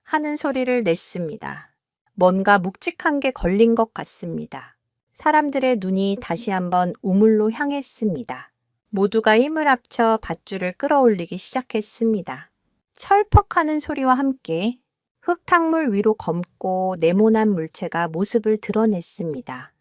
하는 소리를 냈습니다. 뭔가 묵직한 게 걸린 것 같습니다. 사람들의 눈이 다시 한번 우물로 향했습니다. 모두가 힘을 합쳐 밧줄을 끌어올리기 시작했습니다. 철퍽하는 소리와 함께 흙탕물 위로 검고 네모난 물체가 모습을 드러냈습니다.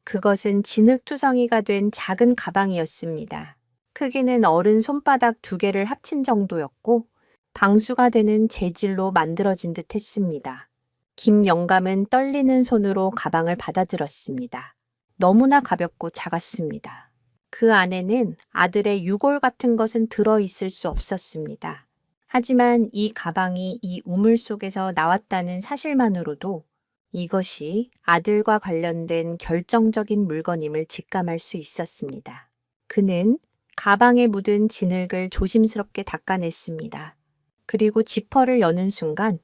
그것은 진흙투성이가 된 작은 가방이었습니다. 크기는 어른 손바닥 2개를 합친 정도였고 방수가 되는 재질로 만들어진 듯 했습니다. 김 영감은 떨리는 손으로 가방을 받아들었습니다. 너무나 가볍고 작았습니다. 그 안에는 아들의 유골 같은 것은 들어있을 수 없었습니다. 하지만 이 가방이 이 우물 속에서 나왔다는 사실만으로도 이것이 아들과 관련된 결정적인 물건임을 직감할 수 있었습니다. 그는 가방에 묻은 진흙을 조심스럽게 닦아냈습니다. 그리고 지퍼를 여는 순간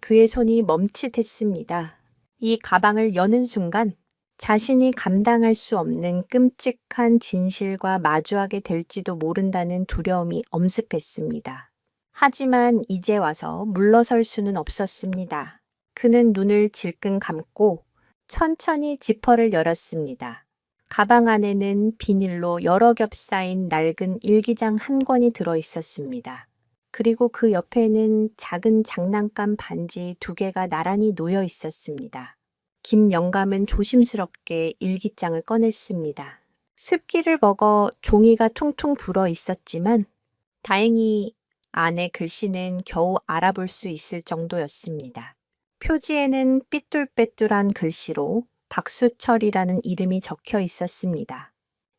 그의 손이 멈칫했습니다. 이 가방을 여는 순간 자신이 감당할 수 없는 끔찍한 진실과 마주하게 될지도 모른다는 두려움이 엄습했습니다. 하지만 이제 와서 물러설 수는 없었습니다. 그는 눈을 질끈 감고 천천히 지퍼를 열었습니다. 가방 안에는 비닐로 여러 겹 쌓인 낡은 일기장 한 권이 들어 있었습니다. 그리고 그 옆에는 작은 장난감 반지 2개가 나란히 놓여 있었습니다. 김 영감은 조심스럽게 일기장을 꺼냈습니다. 습기를 먹어 종이가 퉁퉁 불어 있었지만 다행히 안에 글씨는 겨우 알아볼 수 있을 정도였습니다. 표지에는 삐뚤빼뚤한 글씨로 박수철이라는 이름이 적혀 있었습니다.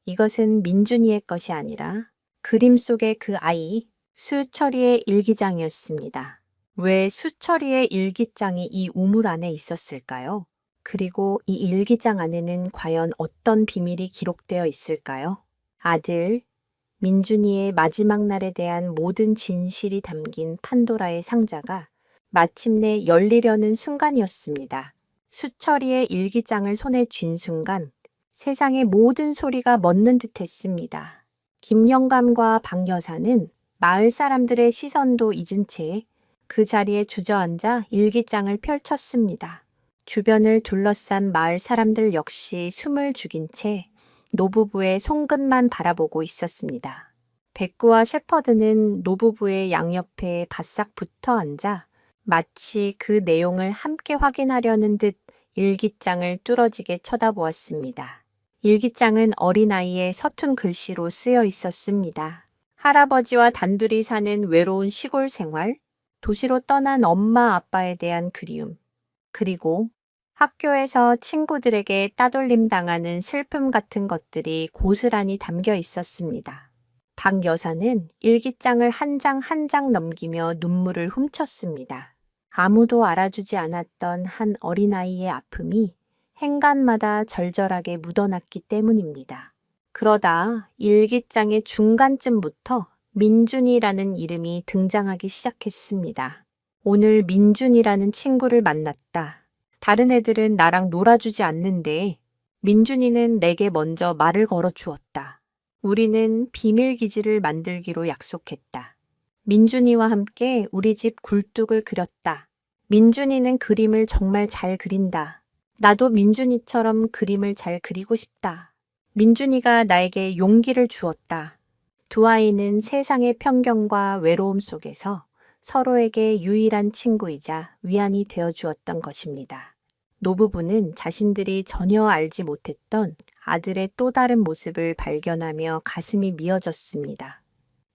이것은 민준이의 것이 아니라 그림 속의 그 아이 수철이의 일기장이었습니다. 왜 수철이의 일기장이 이 우물 안에 있었을까요? 그리고 이 일기장 안에는 과연 어떤 비밀이 기록되어 있을까요? 아들 민준이의 마지막 날에 대한 모든 진실이 담긴 판도라의 상자가 마침내 열리려는 순간이었습니다. 수철이의 일기장을 손에 쥔 순간 세상의 모든 소리가 멎는 듯 했습니다. 김영감과 박 여사는 마을 사람들의 시선도 잊은 채 그 자리에 주저앉아 일기장을 펼쳤습니다. 주변을 둘러싼 마을 사람들 역시 숨을 죽인 채 노부부의 손끝만 바라보고 있었습니다. 백구와 셰퍼드는 노부부의 양옆에 바싹 붙어 앉아 마치 그 내용을 함께 확인하려는 듯 일기장을 뚫어지게 쳐다보았습니다. 일기장은 어린아이의 서툰 글씨로 쓰여 있었습니다. 할아버지와 단둘이 사는 외로운 시골 생활, 도시로 떠난 엄마 아빠에 대한 그리움, 그리고 학교에서 친구들에게 따돌림 당하는 슬픔 같은 것들이 고스란히 담겨 있었습니다. 박 여사는 일기장을 한 장 한 장 넘기며 눈물을 훔쳤습니다. 아무도 알아주지 않았던 한 어린아이의 아픔이 행간마다 절절하게 묻어났기 때문입니다. 그러다 일기장의 중간쯤부터 민준이라는 이름이 등장하기 시작했습니다. 오늘 민준이라는 친구를 만났다. 다른 애들은 나랑 놀아주지 않는데 민준이는 내게 먼저 말을 걸어 주었다. 우리는 비밀 기지를 만들기로 약속했다. 민준이와 함께 우리 집 굴뚝을 그렸다. 민준이는 그림을 정말 잘 그린다. 나도 민준이처럼 그림을 잘 그리고 싶다. 민준이가 나에게 용기를 주었다. 두 아이는 세상의 편견과 외로움 속에서 서로에게 유일한 친구이자 위안이 되어 주었던 것입니다. 노부부는 자신들이 전혀 알지 못했던 아들의 또 다른 모습을 발견하며 가슴이 미어졌습니다.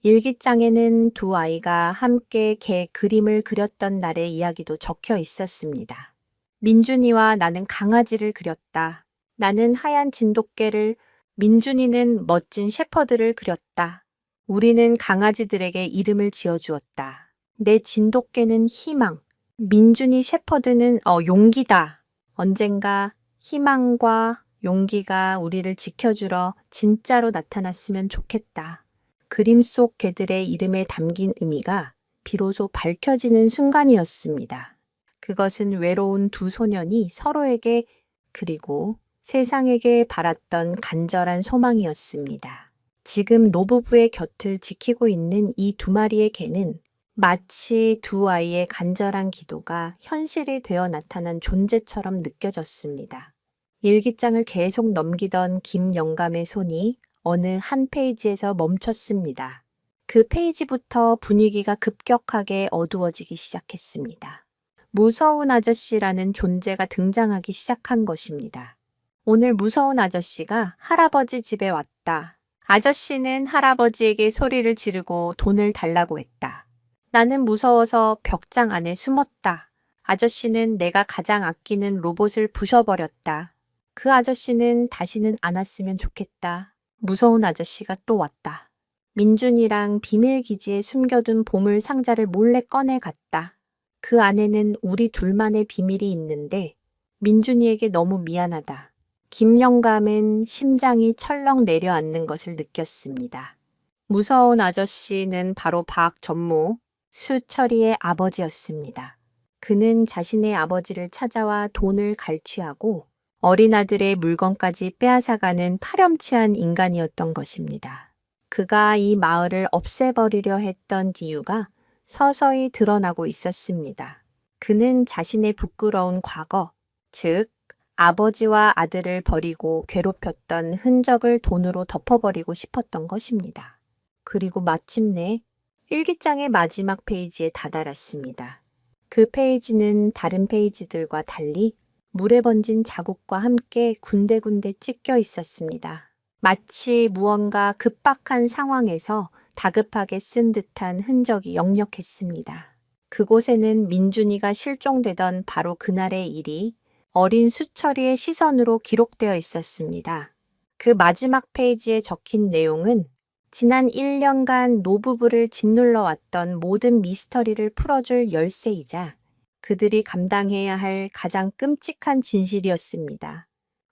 일기장에는 두 아이가 함께 개 그림을 그렸던 날의 이야기도 적혀 있었습니다. 민준이와 나는 강아지를 그렸다. 나는 하얀 진돗개를, 민준이는 멋진 셰퍼드를 그렸다. 우리는 강아지들에게 이름을 지어주었다. 내 진돗개는 희망, 민준이 셰퍼드는 용기다. 언젠가 희망과 용기가 우리를 지켜주러 진짜로 나타났으면 좋겠다. 그림 속 개들의 이름에 담긴 의미가 비로소 밝혀지는 순간이었습니다. 그것은 외로운 두 소년이 서로에게 그리고 세상에게 바랐던 간절한 소망이었습니다. 지금 노부부의 곁을 지키고 있는 이 두 마리의 개는 마치 두 아이의 간절한 기도가 현실이 되어 나타난 존재처럼 느껴졌습니다. 일기장을 계속 넘기던 김 영감의 손이 어느 한 페이지에서 멈췄습니다. 그 페이지부터 분위기가 급격하게 어두워지기 시작했습니다. 무서운 아저씨라는 존재가 등장하기 시작한 것입니다. 오늘 무서운 아저씨가 할아버지 집에 왔다. 아저씨는 할아버지에게 소리를 지르고 돈을 달라고 했다. 나는 무서워서 벽장 안에 숨었다. 아저씨는 내가 가장 아끼는 로봇을 부셔버렸다. 그 아저씨는 다시는 안 왔으면 좋겠다. 무서운 아저씨가 또 왔다. 민준이랑 비밀기지에 숨겨둔 보물 상자를 몰래 꺼내 갔다. 그 안에는 우리 둘만의 비밀이 있는데 민준이에게 너무 미안하다. 김영감은 심장이 철렁 내려앉는 것을 느꼈습니다. 무서운 아저씨는 바로 박전무, 수철이의 아버지였습니다. 그는 자신의 아버지를 찾아와 돈을 갈취하고 어린아들의 물건까지 빼앗아가는 파렴치한 인간이었던 것입니다. 그가 이 마을을 없애버리려 했던 이유가 서서히 드러나고 있었습니다. 그는 자신의 부끄러운 과거, 즉 아버지와 아들을 버리고 괴롭혔던 흔적을 돈으로 덮어버리고 싶었던 것입니다. 그리고 마침내 일기장의 마지막 페이지에 다다랐습니다. 그 페이지는 다른 페이지들과 달리 물에 번진 자국과 함께 군데군데 찢겨 있었습니다. 마치 무언가 급박한 상황에서 다급하게 쓴 듯한 흔적이 역력했습니다. 그곳에는 민준이가 실종되던 바로 그날의 일이 어린 수철이의 시선으로 기록되어 있었습니다. 그 마지막 페이지에 적힌 내용은 지난 1년간 노부부를 짓눌러 왔던 모든 미스터리를 풀어줄 열쇠이자 그들이 감당해야 할 가장 끔찍한 진실이었습니다.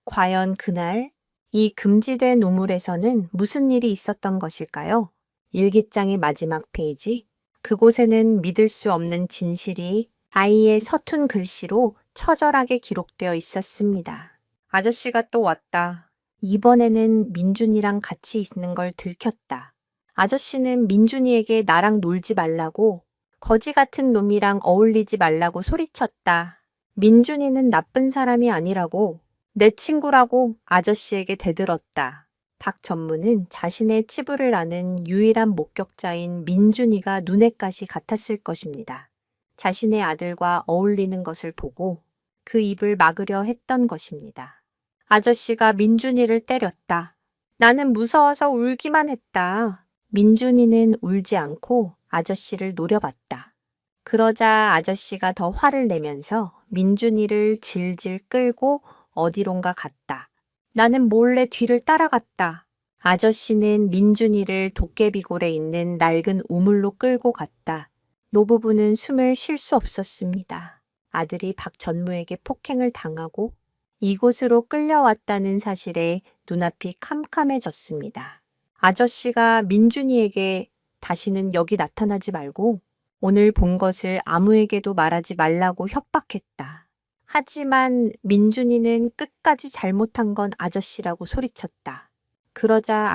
과연 그날 이 금지된 우물에서는 무슨 일이 있었던 것일까요? 일기장의 마지막 페이지, 그곳에는 믿을 수 없는 진실이 아이의 서툰 글씨로 처절하게 기록되어 있었습니다. 아저씨가 또 왔다. 이번에는 민준이랑 같이 있는 걸 들켰다. 아저씨는 민준이에게 나랑 놀지 말라고, 거지 같은 놈이랑 어울리지 말라고 소리쳤다. 민준이는 나쁜 사람이 아니라고, 내 친구라고 아저씨에게 대들었다. 박전무는 자신의 치부를 아는 유일한 목격자인 민준이가 눈엣가시 같았을 것입니다. 자신의 아들과 어울리는 것을 보고 그 입을 막으려 했던 것입니다. 아저씨가 민준이를 때렸다. 나는 무서워서 울기만 했다. 민준이는 울지 않고 아저씨를 노려봤다. 그러자 아저씨가 더 화를 내면서 민준이를 질질 끌고 어디론가 갔다. 나는 몰래 뒤를 따라갔다. 아저씨는 민준이를 도깨비골에 있는 낡은 우물로 끌고 갔다. 노부부는 숨을 쉴 수 없었습니다. 아들이 박전무에게 폭행을 당하고 이곳으로 끌려왔다는 사실에 눈앞이 캄캄해졌습니다. 아저씨가 민준이에게 다시는 여기 나타나지 말고 오늘 본 것을 아무에게도 말하지 말라고 협박했다. 하지만 민준이는 끝까지 잘못한 건 아저씨라고 소리쳤다. 그러자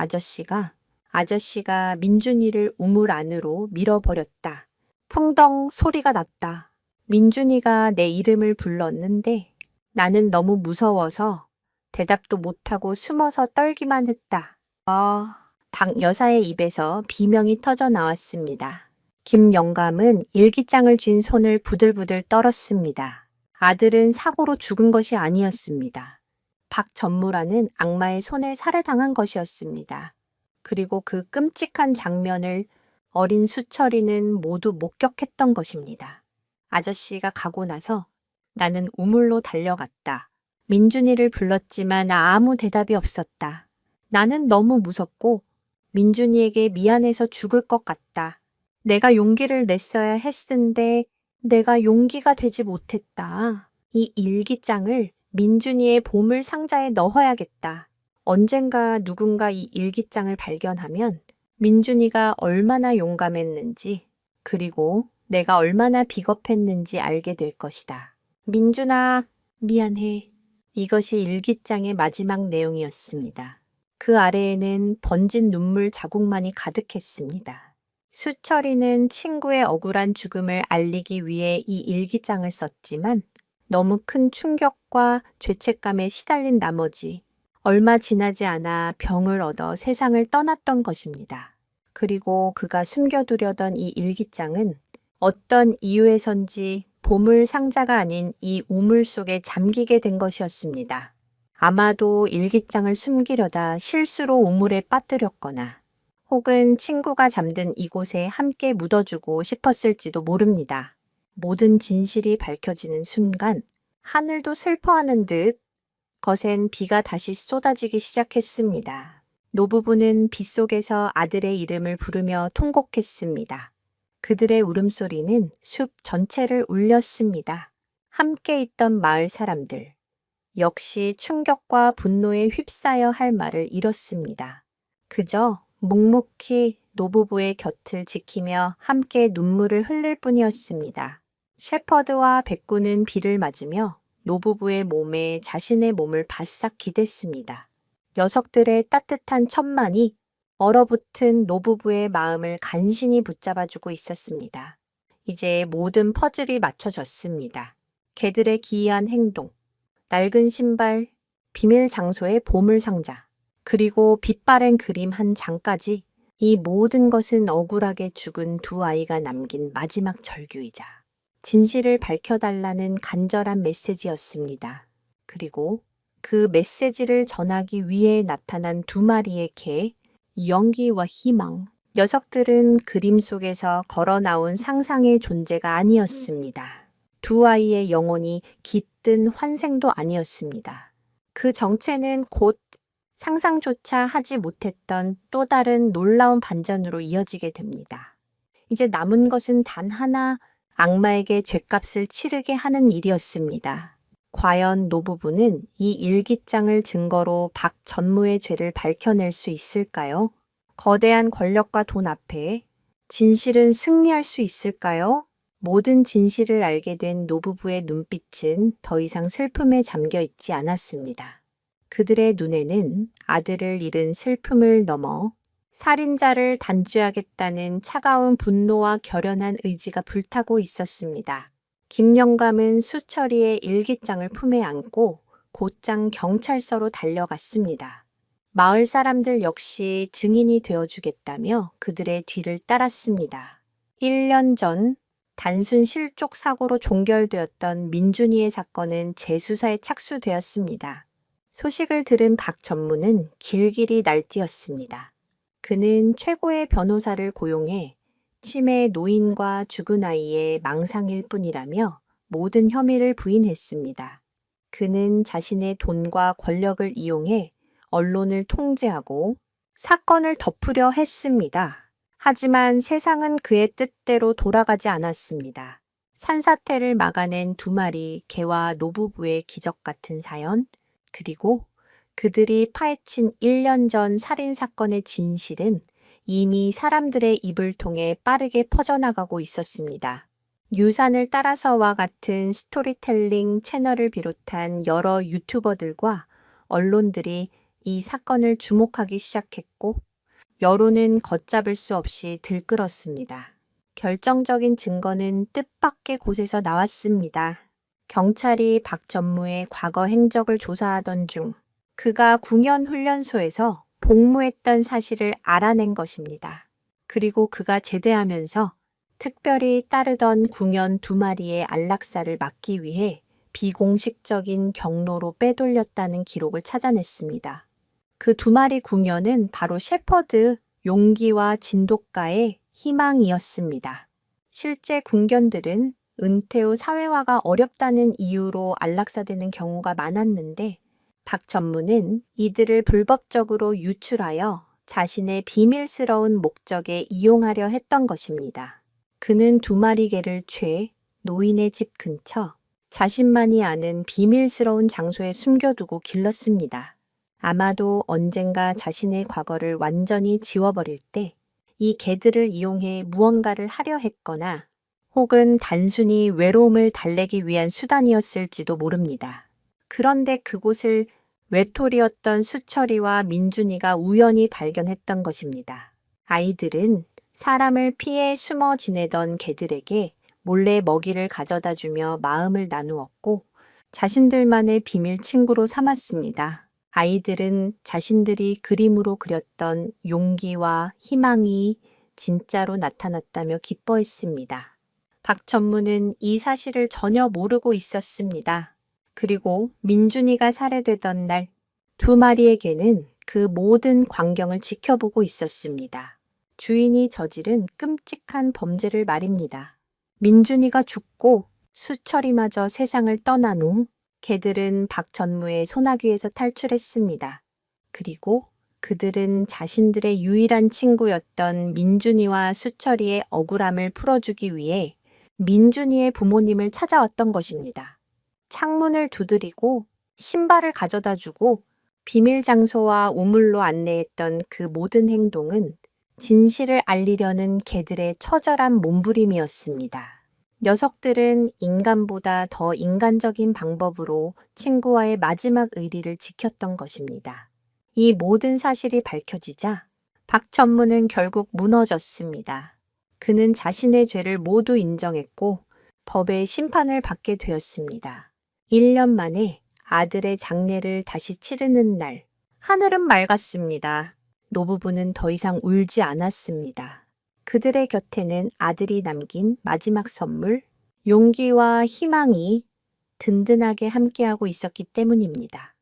아저씨가 민준이를 우물 안으로 밀어버렸다. 풍덩 소리가 났다. 민준이가 내 이름을 불렀는데 나는 너무 무서워서 대답도 못하고 숨어서 떨기만 했다. 박 여사의 입에서 비명이 터져 나왔습니다. 김영감은 일기장을 쥔 손을 부들부들 떨었습니다. 아들은 사고로 죽은 것이 아니었습니다. 박전무라는 악마의 손에 살해당한 것이었습니다. 그리고 그 끔찍한 장면을 어린 수철이는 모두 목격했던 것입니다. 아저씨가 가고 나서 나는 우물로 달려갔다. 민준이를 불렀지만 아무 대답이 없었다. 나는 너무 무섭고 민준이에게 미안해서 죽을 것 같다. 내가 용기를 냈어야 했는데 내가 용기가 되지 못했다. 이 일기장을 민준이의 보물 상자에 넣어야겠다. 언젠가 누군가 이 일기장을 발견하면 민준이가 얼마나 용감했는지 그리고 내가 얼마나 비겁했는지 알게 될 것이다. 민준아, 미안해. 이것이 일기장의 마지막 내용이었습니다. 그 아래에는 번진 눈물 자국만이 가득했습니다. 수철이는 친구의 억울한 죽음을 알리기 위해 이 일기장을 썼지만 너무 큰 충격과 죄책감에 시달린 나머지 얼마 지나지 않아 병을 얻어 세상을 떠났던 것입니다. 그리고 그가 숨겨두려던 이 일기장은 어떤 이유에선지 보물 상자가 아닌 이 우물 속에 잠기게 된 것이었습니다. 아마도 일기장을 숨기려다 실수로 우물에 빠뜨렸거나 혹은 친구가 잠든 이곳에 함께 묻어주고 싶었을지도 모릅니다. 모든 진실이 밝혀지는 순간 하늘도 슬퍼하는 듯 거센 비가 다시 쏟아지기 시작했습니다. 노부부는 빗속에서 아들의 이름을 부르며 통곡했습니다. 그들의 울음소리는 숲 전체를 울렸습니다. 함께 있던 마을 사람들, 역시 충격과 분노에 휩싸여 할 말을 잃었습니다. 그저 묵묵히 노부부의 곁을 지키며 함께 눈물을 흘릴 뿐이었습니다. 셰퍼드와 백구는 비를 맞으며 노부부의 몸에 자신의 몸을 바싹 기댔습니다. 녀석들의 따뜻한 천만이 얼어붙은 노부부의 마음을 간신히 붙잡아주고 있었습니다. 이제 모든 퍼즐이 맞춰졌습니다. 개들의 기이한 행동, 낡은 신발, 비밀 장소의 보물상자, 그리고 빛바랜 그림 한 장까지 이 모든 것은 억울하게 죽은 두 아이가 남긴 마지막 절규이자 진실을 밝혀달라는 간절한 메시지였습니다. 그리고 그 메시지를 전하기 위해 나타난 두 마리의 개, 연기와 희망. 녀석들은 그림 속에서 걸어 나온 상상의 존재가 아니었습니다. 두 아이의 영혼이 깃든 환생도 아니었습니다. 그 정체는 곧 상상조차 하지 못했던 또 다른 놀라운 반전으로 이어지게 됩니다. 이제 남은 것은 단 하나, 악마에게 죗값을 치르게 하는 일이었습니다. 과연 노부부는 이 일기장을 증거로 박 전무의 죄를 밝혀낼 수 있을까요? 거대한 권력과 돈 앞에 진실은 승리할 수 있을까요? 모든 진실을 알게 된 노부부의 눈빛은 더 이상 슬픔에 잠겨 있지 않았습니다. 그들의 눈에는 아들을 잃은 슬픔을 넘어 살인자를 단죄하겠다는 차가운 분노와 결연한 의지가 불타고 있었습니다. 김영감은 수철이의 일기장을 품에 안고 곧장 경찰서로 달려갔습니다. 마을 사람들 역시 증인이 되어주겠다며 그들의 뒤를 따랐습니다. 1년 전 단순 실족 사고로 종결되었던 민준이의 사건은 재수사에 착수되었습니다. 소식을 들은 박 전무는 길길이 날뛰었습니다. 그는 최고의 변호사를 고용해 치매 노인과 죽은 아이의 망상일 뿐이라며 모든 혐의를 부인했습니다. 그는 자신의 돈과 권력을 이용해 언론을 통제하고 사건을 덮으려 했습니다. 하지만 세상은 그의 뜻대로 돌아가지 않았습니다. 산사태를 막아낸 두 마리 개와 노부부의 기적 같은 사연, 그리고 그들이 파헤친 1년 전 살인사건의 진실은 이미 사람들의 입을 통해 빠르게 퍼져나가고 있었습니다. 유산을 따라서와 같은 스토리텔링 채널을 비롯한 여러 유튜버들과 언론들이 이 사건을 주목하기 시작했고 여론은 걷잡을 수 없이 들끓었습니다. 결정적인 증거는 뜻밖의 곳에서 나왔습니다. 경찰이 박 전무의 과거 행적을 조사하던 중 그가 궁연 훈련소에서 복무했던 사실을 알아낸 것입니다. 그리고 그가 제대하면서 특별히 따르던 궁연 두 마리의 안락사를 막기 위해 비공식적인 경로로 빼돌렸다는 기록을 찾아냈습니다. 그 두 마리 궁연은 바로 셰퍼드, 용기와 진돗가의 희망이었습니다. 실제 궁견들은 은퇴 후 사회화가 어렵다는 이유로 안락사되는 경우가 많았는데 박 전무는 이들을 불법적으로 유출하여 자신의 비밀스러운 목적에 이용하려 했던 것입니다. 그는 두 마리 개를 죄 노인의 집 근처 자신만이 아는 비밀스러운 장소에 숨겨두고 길렀습니다. 아마도 언젠가 자신의 과거를 완전히 지워버릴 때 이 개들을 이용해 무언가를 하려 했거나 혹은 단순히 외로움을 달래기 위한 수단이었을지도 모릅니다. 그런데 그곳을 외톨이였던 수철이와 민준이가 우연히 발견했던 것입니다. 아이들은 사람을 피해 숨어 지내던 개들에게 몰래 먹이를 가져다 주며 마음을 나누었고 자신들만의 비밀 친구로 삼았습니다. 아이들은 자신들이 그림으로 그렸던 용기와 희망이 진짜로 나타났다며 기뻐했습니다. 박 전무는 이 사실을 전혀 모르고 있었습니다. 그리고 민준이가 살해되던 날 두 마리의 개는 그 모든 광경을 지켜보고 있었습니다. 주인이 저지른 끔찍한 범죄를 말입니다. 민준이가 죽고 수철이마저 세상을 떠난 후 개들은 박전무의 소나귀에서 탈출했습니다. 그리고 그들은 자신들의 유일한 친구였던 민준이와 수철이의 억울함을 풀어주기 위해 민준이의 부모님을 찾아왔던 것입니다. 창문을 두드리고 신발을 가져다 주고 비밀 장소와 우물로 안내했던 그 모든 행동은 진실을 알리려는 개들의 처절한 몸부림이었습니다. 녀석들은 인간보다 더 인간적인 방법으로 친구와의 마지막 의리를 지켰던 것입니다. 이 모든 사실이 밝혀지자 박전무는 결국 무너졌습니다. 그는 자신의 죄를 모두 인정했고 법의 심판을 받게 되었습니다. 1년 만에 아들의 장례를 다시 치르는 날, 하늘은 맑았습니다. 노부부는 더 이상 울지 않았습니다. 그들의 곁에는 아들이 남긴 마지막 선물, 용기와 희망이 든든하게 함께하고 있었기 때문입니다.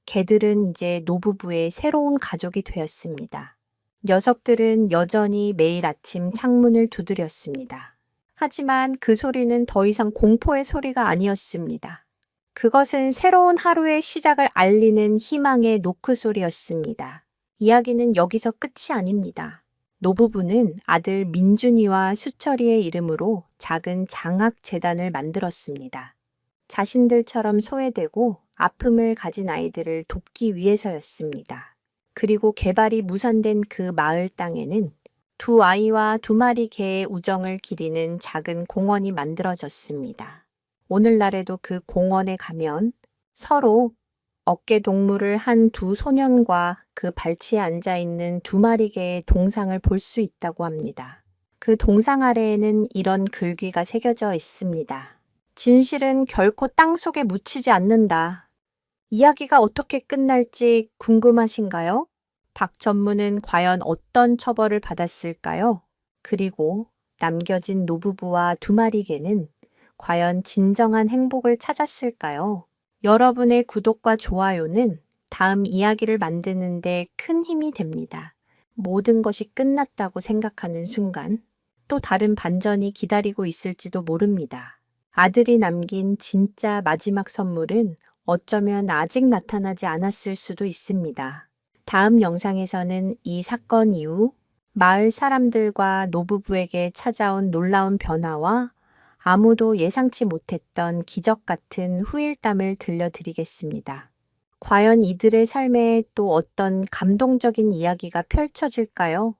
개들은 이제 노부부의 새로운 가족이 되었습니다. 녀석들은 여전히 매일 아침 창문을 두드렸습니다. 하지만 그 소리는 더 이상 공포의 소리가 아니었습니다. 그것은 새로운 하루의 시작을 알리는 희망의 노크 소리였습니다. 이야기는 여기서 끝이 아닙니다. 노부부는 아들 민준이와 수철이의 이름으로 작은 장학재단을 만들었습니다. 자신들처럼 소외되고 아픔을 가진 아이들을 돕기 위해서였습니다. 그리고 개발이 무산된 그 마을 땅에는 두 아이와 두 마리 개의 우정을 기리는 작은 공원이 만들어졌습니다. 오늘날에도 그 공원에 가면 서로 어깨 동무를 한 두 소년과 그 발치에 앉아있는 두 마리 개의 동상을 볼 수 있다고 합니다. 그 동상 아래에는 이런 글귀가 새겨져 있습니다. 진실은 결코 땅속에 묻히지 않는다. 이야기가 어떻게 끝날지 궁금하신가요? 박전무는 과연 어떤 처벌을 받았을까요? 그리고 남겨진 노부부와 두 마리 개는 과연 진정한 행복을 찾았을까요? 여러분의 구독과 좋아요는 다음 이야기를 만드는 데 큰 힘이 됩니다. 모든 것이 끝났다고 생각하는 순간 또 다른 반전이 기다리고 있을지도 모릅니다. 아들이 남긴 진짜 마지막 선물은 어쩌면 아직 나타나지 않았을 수도 있습니다. 다음 영상에서는 이 사건 이후 마을 사람들과 노부부에게 찾아온 놀라운 변화와 아무도 예상치 못했던 기적 같은 후일담을 들려드리겠습니다. 과연 이들의 삶에 또 어떤 감동적인 이야기가 펼쳐질까요?